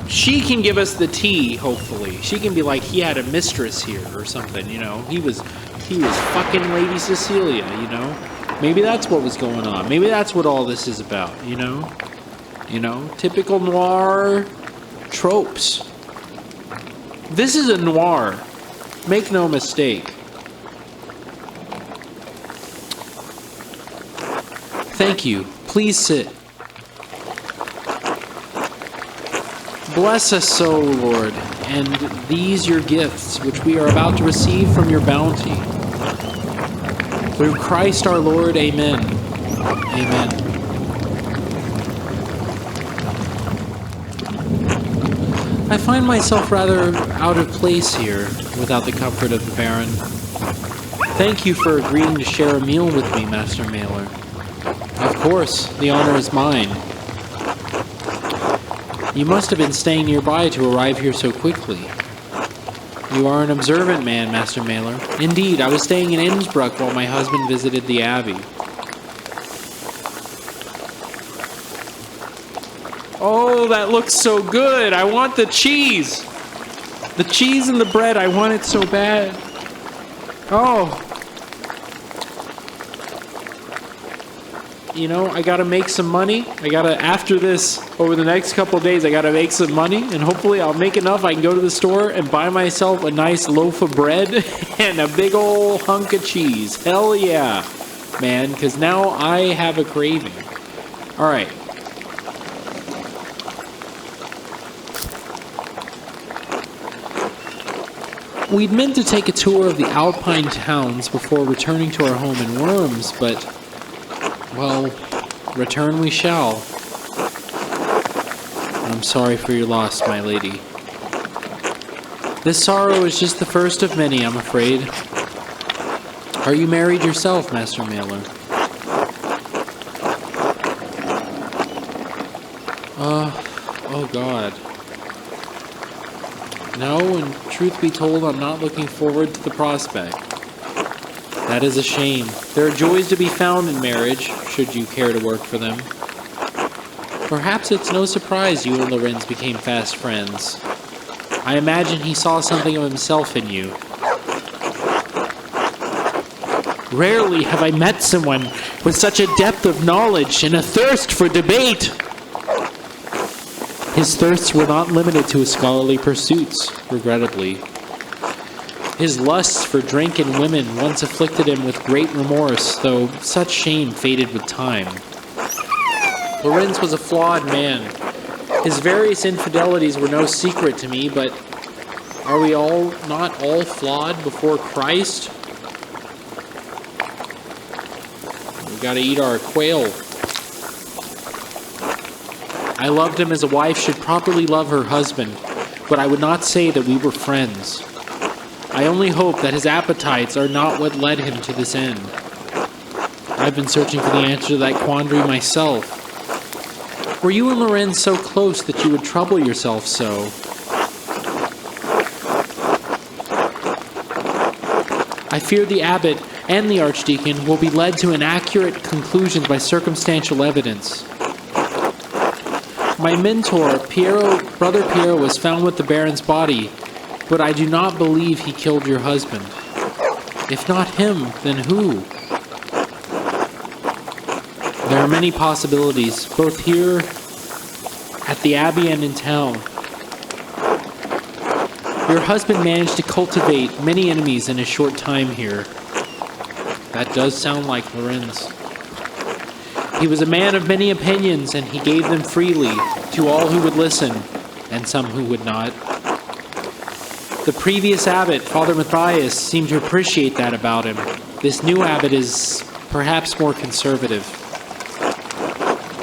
She can give us the tea, hopefully. She can be like, he had a mistress here or something, you know? He was fucking Lady Cecilia, you know? Maybe that's what was going on. Maybe that's what all this is about, you know? You know, typical noir tropes. This is a noir. Make no mistake. Thank you. Please sit. Bless us, O Lord, and these your gifts, which we are about to receive from your bounty. Through Christ our Lord, amen. Amen. I find myself rather out of place here, without the comfort of the Baron. Thank you for agreeing to share a meal with me, Master Mailer. Of course, the honor is mine. You must have been staying nearby to arrive here so quickly. You are an observant man, Master Mailer. Indeed, I was staying in Innsbruck while my husband visited the abbey. Oh, that looks so good! I want the cheese! The cheese and the bread, I want it so bad. Oh! You know, I gotta make some money. After this, over the next couple of days, I gotta make some money, and hopefully I'll make enough I can go to the store and buy myself a nice loaf of bread and a big old hunk of cheese. Hell yeah, man, because now I have a craving. Alright. We'd meant to take a tour of the Alpine towns before returning to our home in Worms, but... well, return we shall. I'm sorry for your loss, my lady. This sorrow is just the first of many, I'm afraid. Are you married yourself, Master Mailer? Oh God. No, and truth be told, I'm not looking forward to the prospect. That is a shame. There are joys to be found in marriage, should you care to work for them. Perhaps it's no surprise you and Lorenz became fast friends. I imagine he saw something of himself in you. Rarely have I met someone with such a depth of knowledge and a thirst for debate. His thirsts were not limited to his scholarly pursuits, regrettably. His lusts for drink and women once afflicted him with great remorse, though such shame faded with time. Lorenz was a flawed man. His various infidelities were no secret to me, but are we not all flawed before Christ? We gotta eat our quail. I loved him as a wife should properly love her husband, but I would not say that we were friends. I only hope that his appetites are not what led him to this end. I've been searching for the answer to that quandary myself. Were you and Lorenz so close that you would trouble yourself so? I fear the abbot and the archdeacon will be led to inaccurate conclusions by circumstantial evidence. My mentor, Brother Piero, was found with the Baron's body, but I do not believe he killed your husband. If not him, then who? There are many possibilities, both here at the abbey and in town. Your husband managed to cultivate many enemies in a short time here. That does sound like Lorenz. He was a man of many opinions, and he gave them freely to all who would listen, and some who would not. The previous abbot, Father Matthias, seemed to appreciate that about him. This new abbot is perhaps more conservative.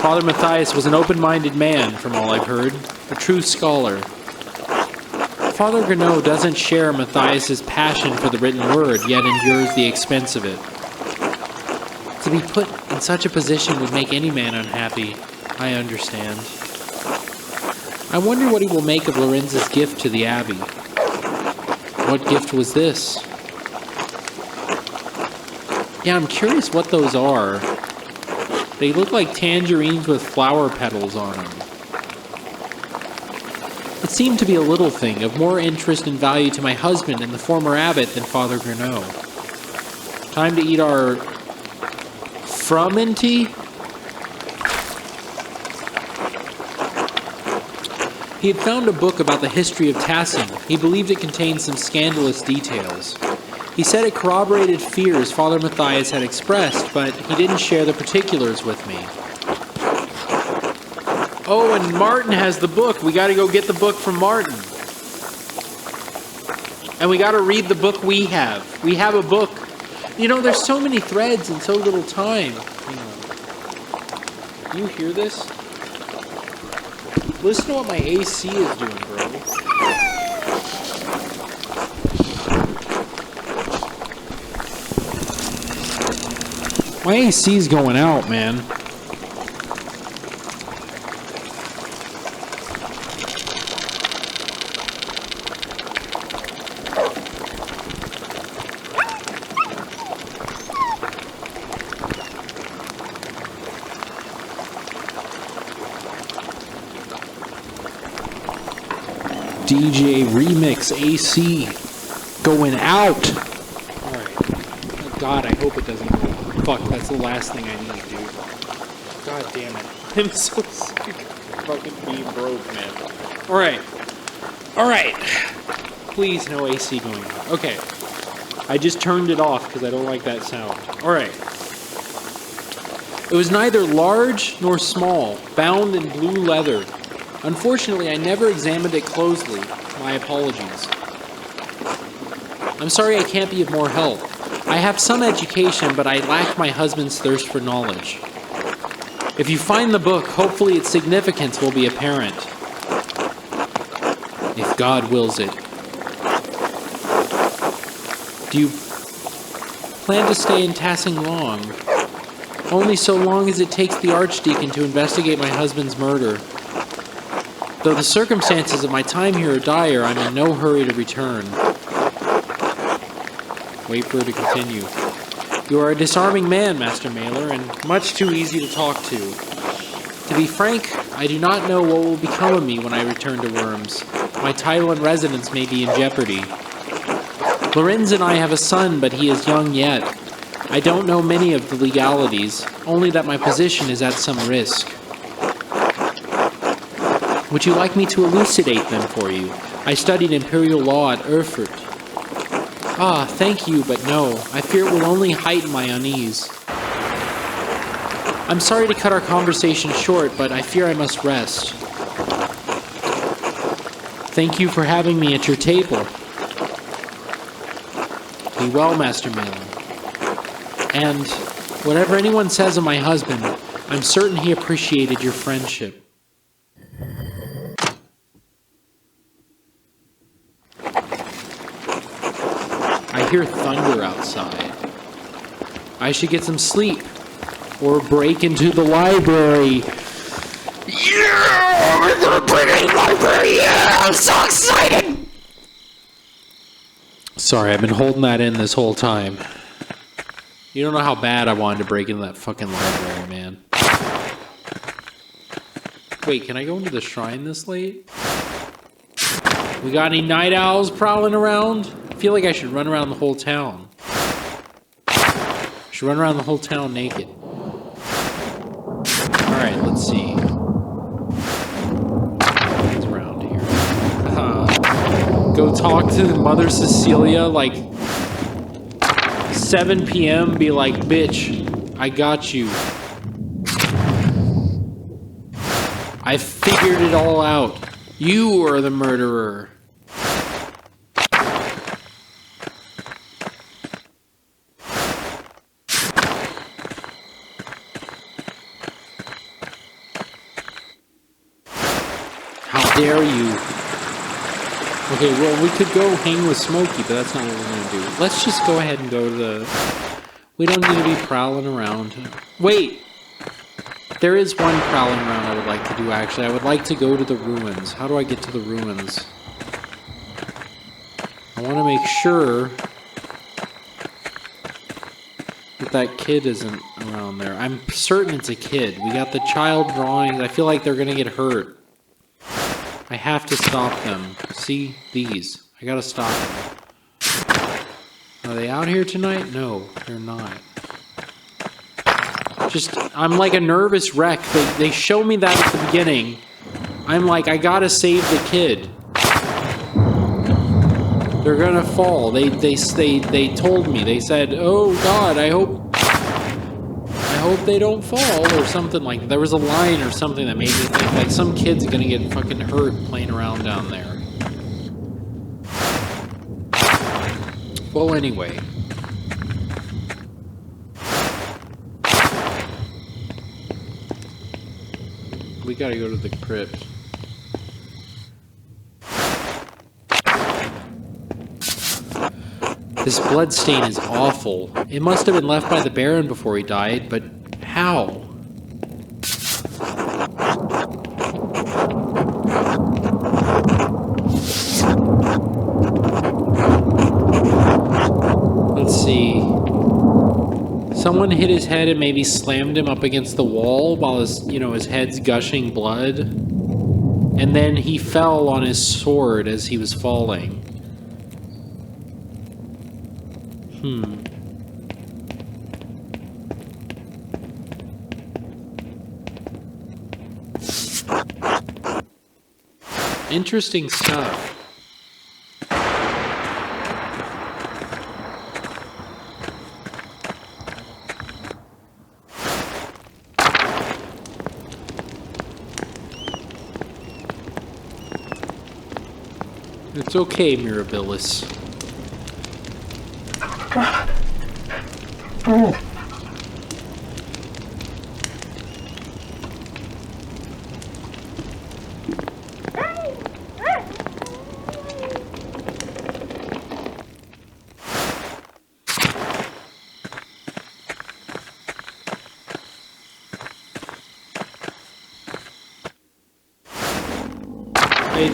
Father Matthias was an open-minded man, from all I've heard, a true scholar. Father Grenot doesn't share Matthias's passion for the written word, yet endures the expense of it. To be put in such a position would make any man unhappy, I understand. I wonder what he will make of Lorenz's gift to the abbey. What gift was this? Yeah, I'm curious what those are. They look like tangerines with flower petals on them. It seemed to be a little thing, of more interest and value to my husband and the former abbot than Father Grenot. Time to eat our frumenty? He had found a book about the history of Tassin. He believed it contained some scandalous details. He said it corroborated fears Father Matthias had expressed, but he didn't share the particulars with me. Oh, and Martin has the book. We gotta go get the book from Martin. And we gotta read the book we have. We have a book. You know, there's so many threads and so little time. You hear this? Listen to what my AC is doing, bro. My AC is going out, man. DJ Remix AC going out. Alright. God, I hope it doesn't go. Fuck, that's the last thing I need, dude. God damn it. I'm so sick of fucking being broke, man. Alright. Alright. Please, no AC going on. Okay. I just turned it off because I don't like that sound. Alright. It was neither large nor small, bound in blue leather. Unfortunately, I never examined it closely. My apologies. I'm sorry I can't be of more help. I have some education, but I lack my husband's thirst for knowledge. If you find the book, hopefully its significance will be apparent. If God wills it. Do you plan to stay in Tassin long? Only so long as it takes the Archdeacon to investigate my husband's murder. Though the circumstances of my time here are dire, I'm in no hurry to return. Wait for it to continue. You are a disarming man, Master Mailer, and much too easy to talk to. To be frank, I do not know what will become of me when I return to Worms. My title and residence may be in jeopardy. Lorenz and I have a son, but he is young yet. I don't know many of the legalities, only that my position is at some risk. Would you like me to elucidate them for you? I studied imperial law at Erfurt. Ah, thank you, but no. I fear it will only heighten my unease. I'm sorry to cut our conversation short, but I fear I must rest. Thank you for having me at your table. Be well, Master Malin. And whatever anyone says of my husband, I'm certain he appreciated your friendship. I hear thunder outside. I should get some sleep or break into the library. Yeah! We're gonna break into the library! Yeah! I'm so excited! Sorry, I've been holding that in this whole time. You don't know how bad I wanted to break into that fucking library, man. Wait, can I go into the shrine this late? We got any night owls prowling around? I feel like I should run around the whole town. I should run around the whole town naked. Alright, let's see. What's around here? Go talk to Mother Cecilia, like 7 p.m. Be like, bitch, I got you. I figured it all out. You are the murderer. How dare you? Okay, well, we could go hang with Smokey, but that's not what we're going to do. Let's just go ahead and go to the... We don't need to be prowling around. Wait! There is one prowling around I would like to do, actually. I would like to go to the ruins. How do I get to the ruins? I want to make sure that that kid isn't around there. I'm certain it's a kid. We got the child drawings. I feel like they're going to get hurt. I have to stop them. See? These. I gotta stop them. Are they out here tonight? No, they're not. I'm like a nervous wreck. They show me that at the beginning. I'm like, I gotta save the kid. They're gonna fall. They told me. They said, "Oh God, I hope they don't fall," or something like that. There was a line or something that made me think like some kid's gonna get fucking hurt playing around down there. Well, anyway. We gotta go to the crypt. This blood stain is awful. It must have been left by the Baron before he died, but how? Let's see. Someone hit his head and maybe slammed him up against the wall while his head's gushing blood. And then he fell on his sword as he was falling. Interesting stuff. It's okay, Mirabilis.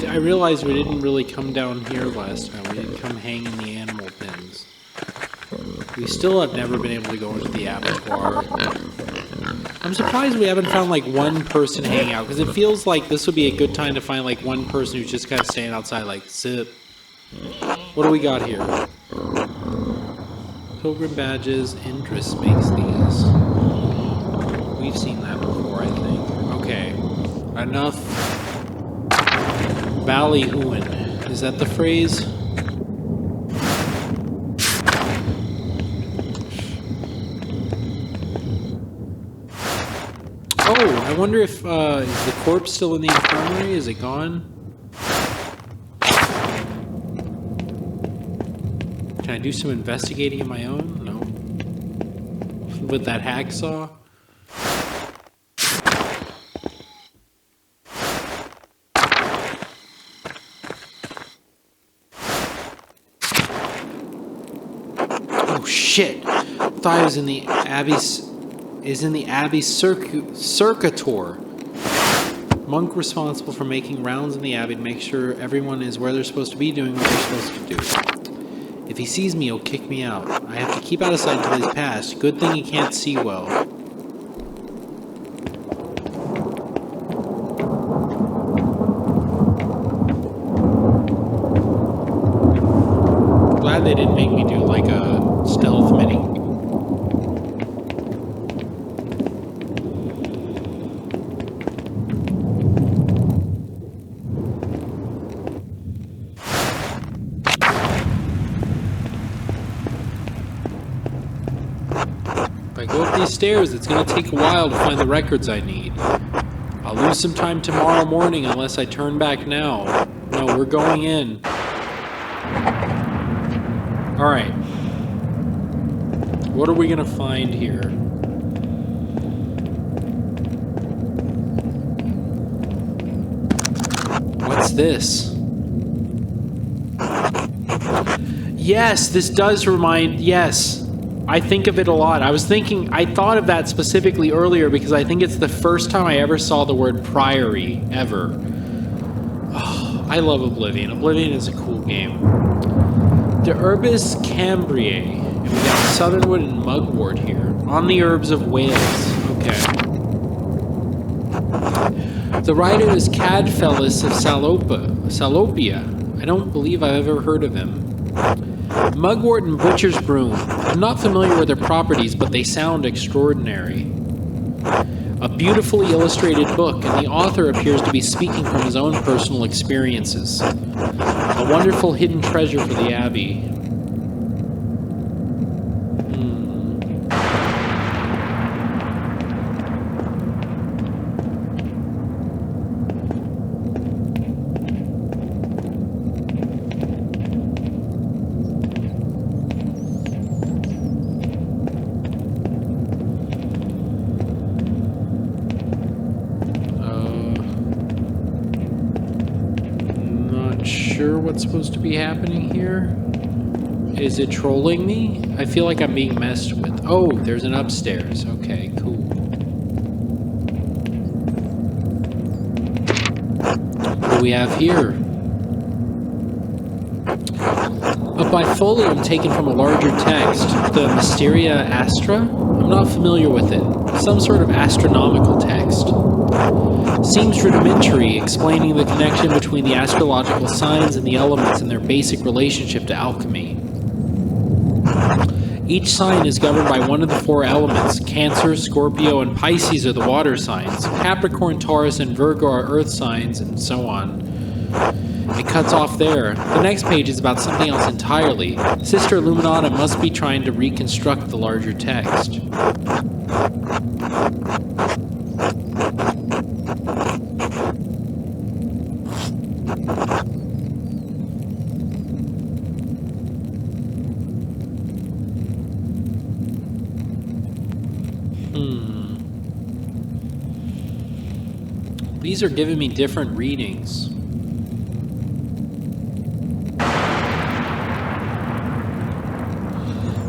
I realized we didn't really come down here last time. We didn't come hanging the animal pins. We still have never been able to go into the abattoir. I'm surprised we haven't found like one person hanging out, because it feels like this would be a good time to find like one person who's just kind of staying outside like, sit. What do we got here? Pilgrim badges. Indris makes these. We've seen that before, I think. Okay. Enough. Ballyhooing. Is that the phrase? Oh, I wonder if, is the corpse still in the infirmary? Is it gone? Can I do some investigating of my own? No. With that hacksaw? Oh shit! I thought I was in the Abbey's... is in the Abbey Circuitor. Monk responsible for making rounds in the Abbey to make sure everyone is where they're supposed to be, doing what they're supposed to do. If he sees me, he'll kick me out. I have to keep out of sight until he's passed. Good thing he can't see well. Glad they didn't make me do like a stealth mini. These stairs, it's going to take a while to find the records I need. I'll lose some time tomorrow morning unless I turn back now. No, we're going in. Alright. What are we going to find here? What's this? Yes, this does remind... Yes. I think of it a lot. I thought of that specifically earlier because I think it's the first time I ever saw the word priory, ever. Oh, I love Oblivion. Oblivion is a cool game. Dreariest Cambriae. And we got Southernwood and Mugwort here. On the Herbs of Wales. Okay. The writer is Cadfellis of Salopia. I don't believe I've ever heard of him. Mugwort and Butcher's Broom. I'm not familiar with their properties, but they sound extraordinary. A beautifully illustrated book, and the author appears to be speaking from his own personal experiences. A wonderful hidden treasure for the Abbey. What's supposed to be happening here? Is it trolling me? I feel like I'm being messed with. Oh, there's an upstairs. Okay, cool. What do we have here? A bifolium taken from a larger text. The Mysteria Astra? I'm not familiar with it. Some sort of astronomical text. Seems rudimentary, explaining the connection between the astrological signs and the elements and their basic relationship to alchemy. Each sign is governed by one of the four elements. Cancer, Scorpio, and Pisces are the water signs. Capricorn, Taurus, and Virgo are earth signs, and so on. It cuts off there. The next page is about something else entirely. Sister Illuminata must be trying to reconstruct the larger text. These are giving me different readings.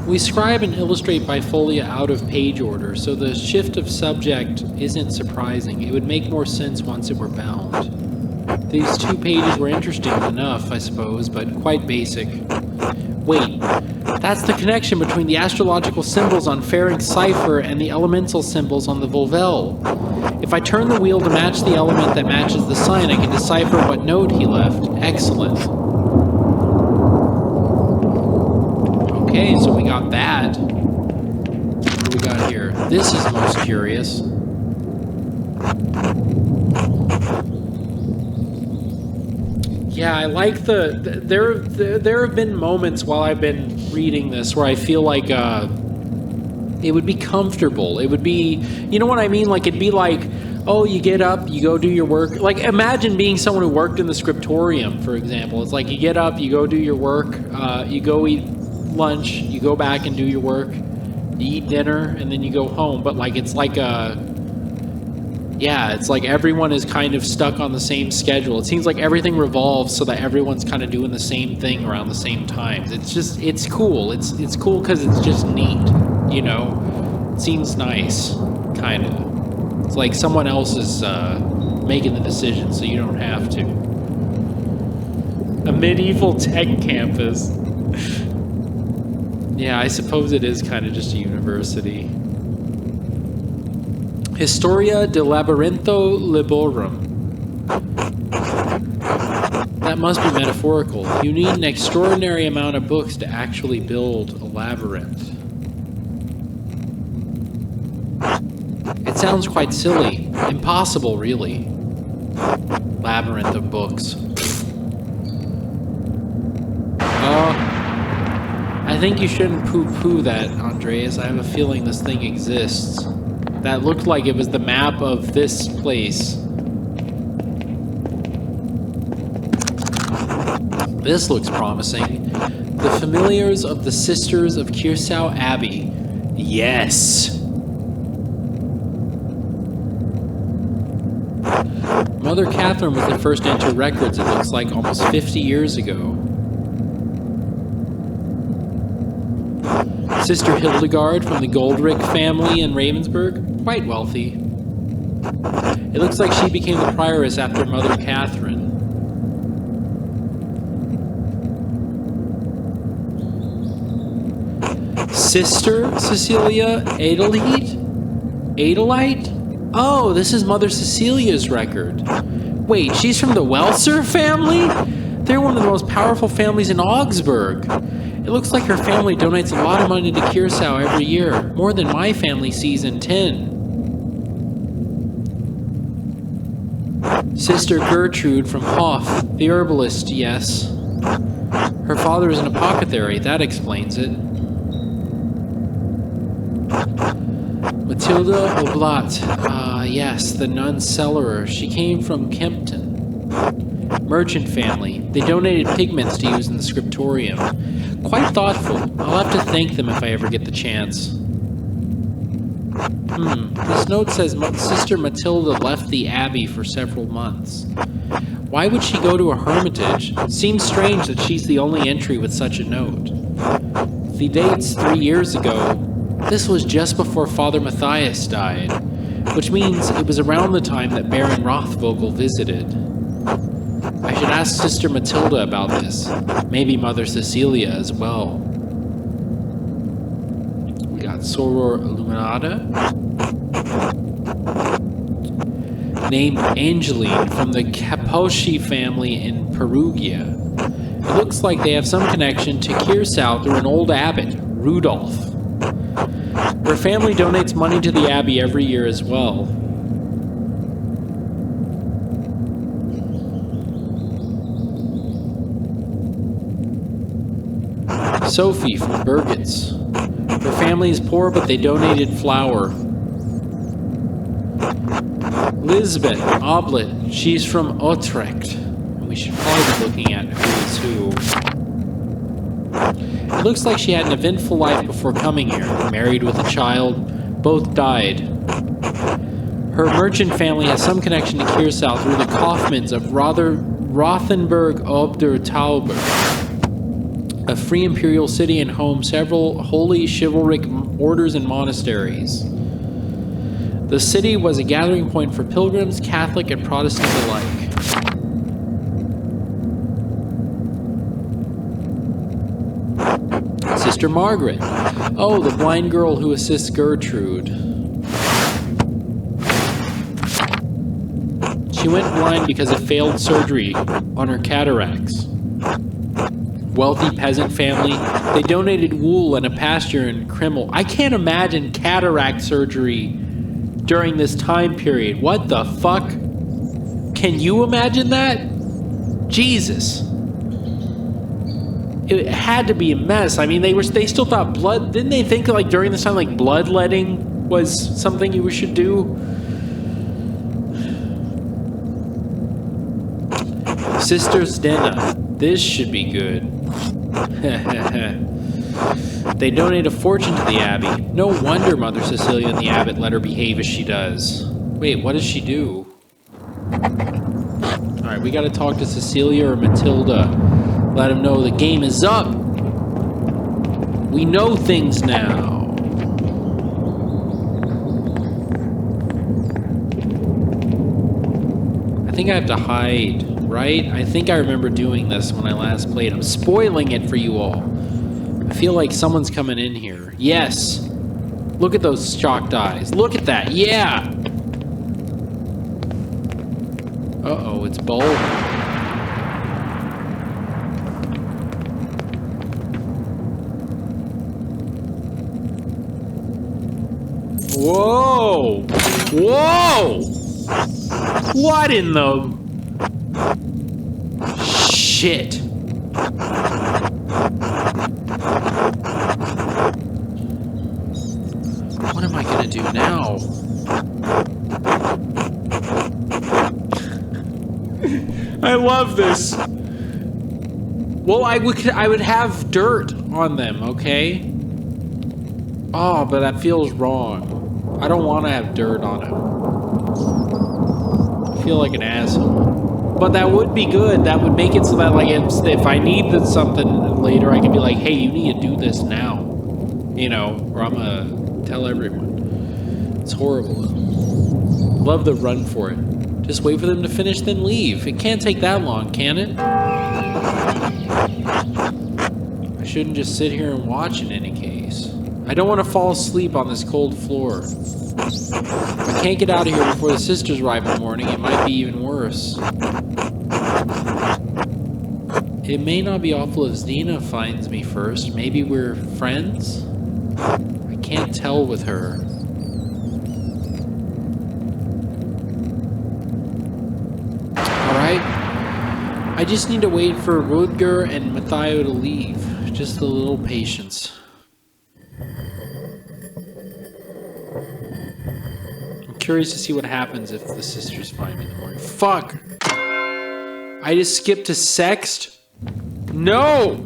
We scribe and illustrate bifolia out of page order, so the shift of subject isn't surprising. It would make more sense once it were bound. These 2 pages were interesting enough, I suppose, but quite basic. Wait, that's the connection between the astrological symbols on Ferenc Cipher and the elemental symbols on the Volvel. If I turn the wheel to match the element that matches the sign, I can decipher what note he left. Excellent. Okay, so we got that. What do we got here? This is most curious. Yeah, I like there have been moments while I've been reading this where I feel like it would be comfortable. It would be, you know what I mean? Like, it'd be like, oh, you get up, you go do your work. Like, imagine being someone who worked in the scriptorium, for example. It's like you get up, you go do your work, you go eat lunch, you go back and do your work, you eat dinner, and then you go home. But like, it's like yeah, it's like everyone is kind of stuck on the same schedule. It seems like everything revolves so that everyone's kind of doing the same thing around the same times. It's just, it's cool. It's cool because it's just neat, you know? It seems nice, kind of. It's like someone else is making the decision, so you don't have to. A medieval tech campus. Yeah, I suppose it is kind of just a university. Historia de Labyrintho Liborum. That must be metaphorical. You need an extraordinary amount of books to actually build a labyrinth. It sounds quite silly. Impossible, really. Labyrinth of books. I think you shouldn't poo-poo that, Andreas. I have a feeling this thing exists. That looked like it was the map of this place. This looks promising. The Familiars of the Sisters of Kirsau Abbey. Yes! Mother Catherine was the first to enter records, it looks like, almost 50 years ago. Sister Hildegard from the Goldrick family in Ravensburg, quite wealthy. It looks like she became the prioress after Mother Catherine. Sister Cecilia Adelheid? Adelite? Oh, this is Mother Cecilia's record. Wait, she's from the Welser family? They're one of the most powerful families in Augsburg. It looks like her family donates a lot of money to Kirsau every year, more than my family sees in 10. Sister Gertrude from Hoff, the herbalist, yes. Her father is an apothecary, that explains it. Matilda Oblat, yes, the nun cellarer. She came from Kempton. Merchant family. They donated pigments to use in the scriptorium. Quite thoughtful. I'll have to thank them if I ever get the chance. This note says Sister Matilda left the abbey for several months. Why would she go to a hermitage? Seems strange that she's the only entry with such a note. The date's 3 years ago. This was just before Father Matthias died, which means it was around the time that Baron Rothvogel visited. I should ask Sister Matilda about this. Maybe Mother Cecilia as well. We got Soror Illuminata. Named Angeline from the Capocci family in Perugia. It looks like they have some connection to Kiersau through an old abbot, Rudolph. Her family donates money to the abbey every year as well. Sophie from Burgitz. Her family is poor, but they donated flour. Lisbeth Oblet. She's from Utrecht. We should probably be looking at who is who. It looks like she had an eventful life before coming here. Married with a child. Both died. Her merchant family has some connection to Kiersau through the Kaufmanns of Rothenburg ob der Tauber, a free imperial city and home several holy chivalric orders and monasteries. The city was a gathering point for pilgrims, Catholic and Protestant alike. Sister Margaret. Oh, the blind girl who assists Gertrude. She went blind because of failed surgery on her cataracts. Wealthy peasant family. They donated wool and a pasture in Krimmel. I can't imagine cataract surgery during this time period. What the fuck? Can you imagine that? Jesus. It had to be a mess. I mean, they still thought blood. Didn't they think like during this time like bloodletting was something you should do? Sister Stena. This should be good. They donate a fortune to the abbey. No wonder Mother Cecilia and the abbot let her behave as she does. Wait, what does she do? Alright, we gotta talk to Cecilia or Matilda. Let them know the game is up. We know things now. I think I have to hide, right? I think I remember doing this when I last played. I'm spoiling it for you all. I feel like someone's coming in here. Yes. Look at those shocked eyes. Look at that. Yeah. Uh-oh, it's Bull. Whoa! Whoa! What in the... Shit. What am I gonna do now? I love this. Well, I would have dirt on them, okay? Oh, but that feels wrong. I don't want to have dirt on him. I feel like an asshole. But that would be good. That would make it so that, like, if I need something later, I can be like, hey, you need to do this now. You know, or I'm going to tell everyone. It's horrible, though. Love the run for it. Just wait for them to finish, then leave. It can't take that long, can it? I shouldn't just sit here and watch in any case. I don't want to fall asleep on this cold floor. If I can't get out of here before the sisters arrive in the morning, it might be even worse. It may not be awful if Zena finds me first. Maybe we're friends? I can't tell with her. I just need to wait for Rudger and Matteo to leave. Just a little patience. I'm curious to see what happens if the sisters find me in the morning. Fuck! I just skipped to sext? No!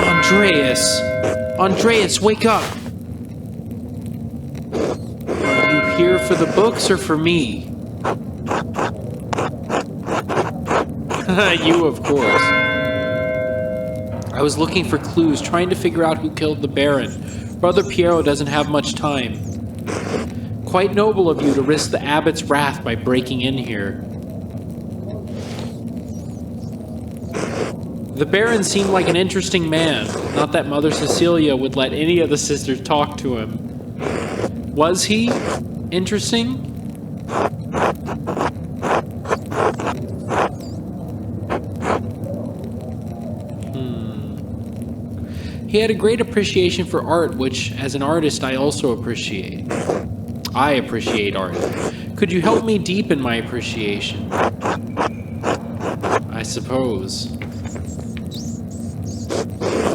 Andreas! Andreas, wake up! Are you here for the books or for me? You, of course. I was looking for clues, trying to figure out who killed the Baron. Brother Piero doesn't have much time. Quite noble of you to risk the abbot's wrath by breaking in here. The Baron seemed like an interesting man. Not that Mother Cecilia would let any of the sisters talk to him. Was he interesting? He had a great appreciation for art, which, as an artist, I also appreciate. I appreciate art. Could you help me deepen my appreciation? I suppose.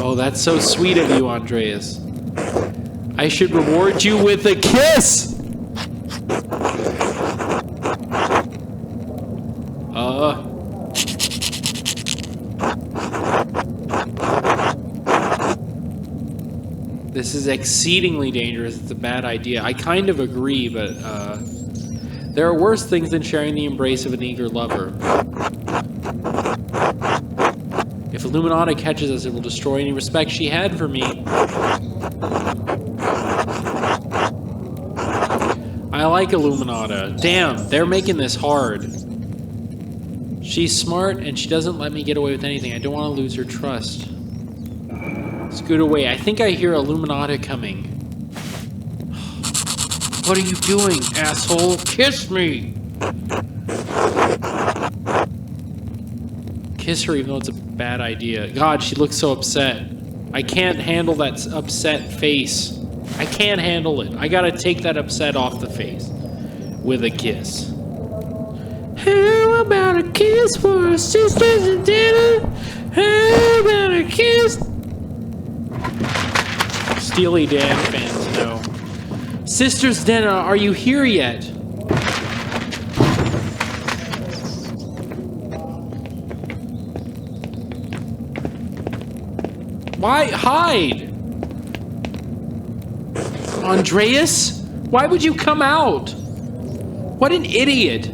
Oh, that's so sweet of you, Andreas. I should reward you with a kiss! This is exceedingly dangerous. It's a bad idea. I kind of agree, but there are worse things than sharing the embrace of an eager lover. If Illuminata catches us, it will destroy any respect she had for me. I like Illuminata. Damn, they're making this hard. She's smart, and she doesn't let me get away with anything. I don't want to lose her trust. Scoot away. I think I hear Illuminata coming. What are you doing, asshole? Kiss me! Kiss her even though it's a bad idea. God, she looks so upset. I can't handle that upset face. I can't handle it. I gotta take that upset off the face. With a kiss. How about a kiss for our sisters and dinner? How about a kiss? Steely Dan fans know. Sisters Denna, are you here yet? Why hide? Andreas? Why would you come out? What an idiot.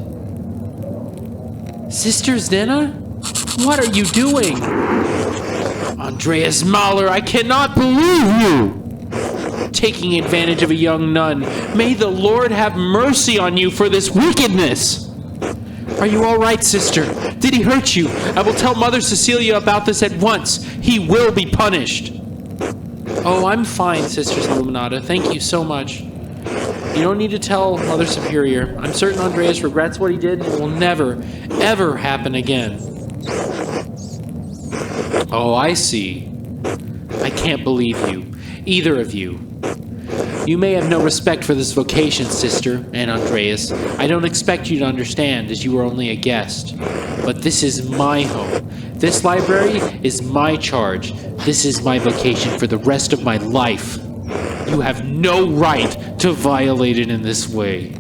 Sisters Denna? What are you doing? Andreas Mahler, I cannot believe you! Taking advantage of a young nun. May the Lord have mercy on you for this wickedness! Are you all right, sister? Did he hurt you? I will tell Mother Cecilia about this at once. He will be punished. Oh, I'm fine, Sisters Illuminata. Thank you so much. You don't need to tell Mother Superior. I'm certain Andreas regrets what he did and it will never, ever happen again. Oh, I see. I can't believe you. Either of you. You may have no respect for this vocation, sister, and Andreas. I don't expect you to understand, as you are only a guest. But this is my home. This library is my charge. This is my vocation for the rest of my life. You have no right to violate it in this way.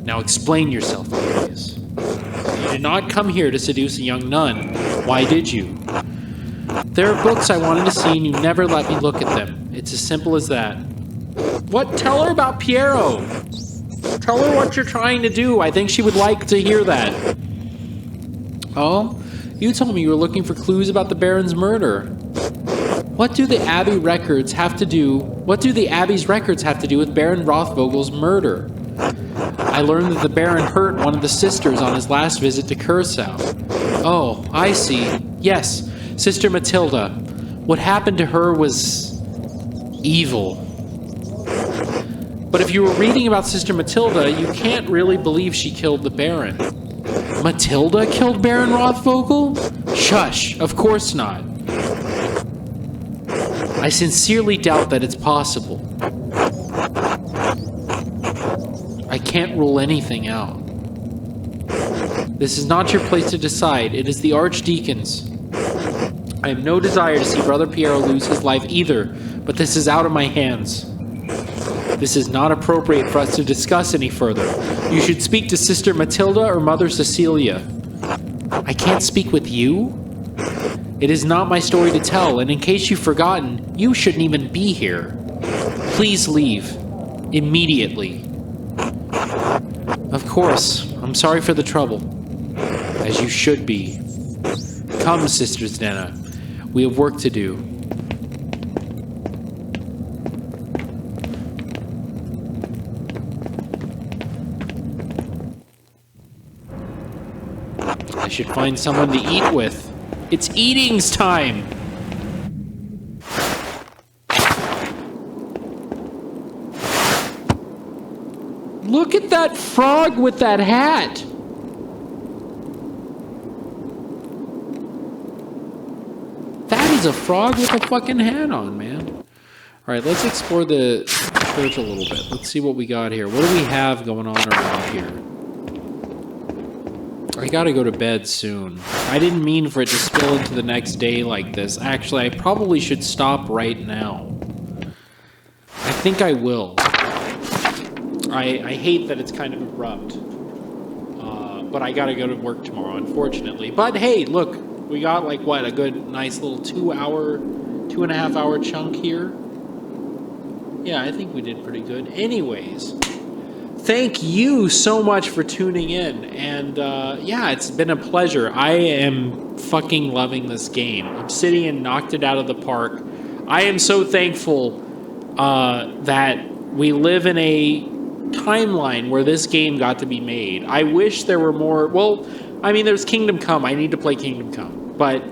Now explain yourself, Andreas. You did not come here to seduce a young nun. Why did you? There are books I wanted to see and you never let me look at them. It's as simple as that. What? Tell her about Piero. Tell her what you're trying to do. I think she would like to hear that. Oh? You told me you were looking for clues about the Baron's murder. What do the Abbey records have to do? What do the Abbey's records have to do with Baron Rothvogel's murder? I learned that the Baron hurt one of the sisters on his last visit to Curacao. Oh, I see. Yes, Sister Matilda. What happened to her was evil. But if you were reading about Sister Matilda, you can't really believe she killed the Baron. Matilda killed Baron Rothvogel? Shush, of course not. I sincerely doubt that it's possible. I can't rule anything out. This is not your place to decide. It is the Archdeacon's. I have no desire to see Brother Piero lose his life either, but this is out of my hands. This is not appropriate for us to discuss any further. You should speak to Sister Matilda or Mother Cecilia. I can't speak with you? It is not my story to tell, and in case you've forgotten, you shouldn't even be here. Please leave. Immediately. Of course, I'm sorry for the trouble. As you should be. Come, Sister Zdena. We have work to do. I should find someone to eat with. It's eatings time! Look at that frog with that hat! That is a frog with a fucking hat on, man. Alright, let's explore the church a little bit. Let's see what we got here. What do we have going on around here? I gotta go to bed soon. I didn't mean for it to spill into the next day like this. Actually, I probably should stop right now. I think I will. I hate that it's kind of abrupt. But I gotta go to work tomorrow, unfortunately. But hey, look, we got like, what, a good, nice little 2.5 hour chunk here. Yeah, I think we did pretty good. Anyways, thank you so much for tuning in. And yeah, it's been a pleasure. I am fucking loving this game. Obsidian knocked it out of the park. I am so thankful that we live in a timeline where this game got to be made. I wish there were more. Well, I mean, there's Kingdom Come. I need to play Kingdom Come, but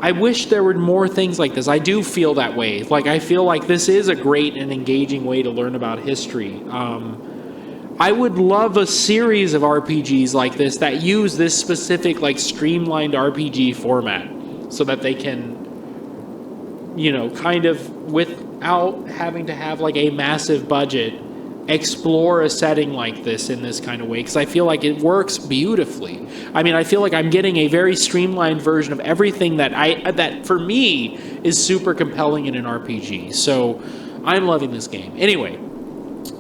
I wish there were more things like this. I do feel that way. Like, I feel like this is a great and engaging way to learn about history. I would love a series of RPGs like this that use this specific, like, streamlined RPG format so that they can, you know, kind of, without having to have, like, a massive budget, explore a setting like this in this kind of way, because I feel like it works beautifully. I mean, I feel like I'm getting a very streamlined version of everything that for me is super compelling in an RPG. So I'm loving this game. Anyway,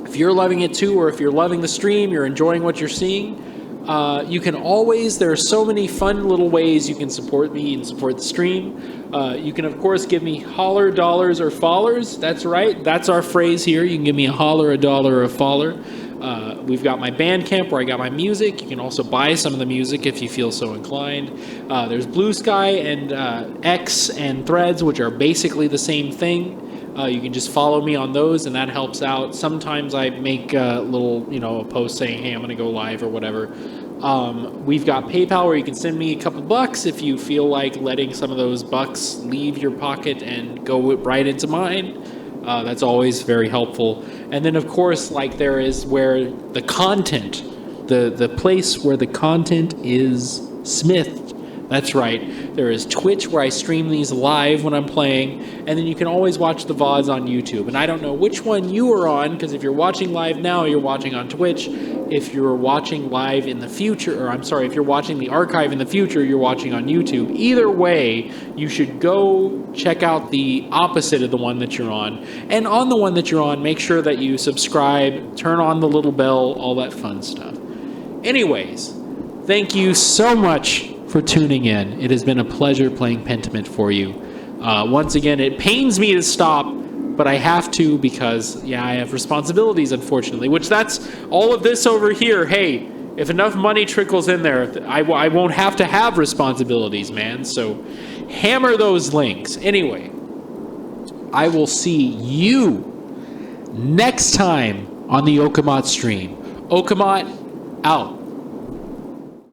if you're loving it too, or if you're loving the stream, you're enjoying what you're seeing, you can always, there are so many fun little ways you can support me and support the stream. You can, of course, give me holler, dollars, or follers. That's right. That's our phrase here. You can give me a holler, a dollar, or a foller. We've got my Bandcamp where I got my music. You can also buy some of the music if you feel so inclined. There's Blue Sky and X and Threads, which are basically the same thing. You can just follow me on those, and that helps out. Sometimes I make a little, a post saying, hey, I'm going to go live or whatever. We've got PayPal where you can send me a couple bucks if you feel like letting some of those bucks leave your pocket and go right into mine. That's always very helpful. And then, of course, like, there is where the content, the place where the content is smithed. That's right. There is Twitch where I stream these live when I'm playing, and then you can always watch the VODs on YouTube. And I don't know which one you are on, because if you're watching live now, you're watching on Twitch. If you're watching live in the future, or I'm sorry, if you're watching the archive in the future, you're watching on YouTube. Either way, you should go check out the opposite of the one that you're on. And on the one that you're on, make sure that you subscribe, turn on the little bell, all that fun stuff. Anyways, thank you so much for tuning in. It has been a pleasure playing Pentiment for you. Once again, it pains me to stop, but I have to because, yeah, I have responsibilities, unfortunately, which that's all of this over here. Hey, if enough money trickles in there, I won't have to have responsibilities, man. So hammer those links. Anyway, I will see you next time on the Okomot stream. Okomot out.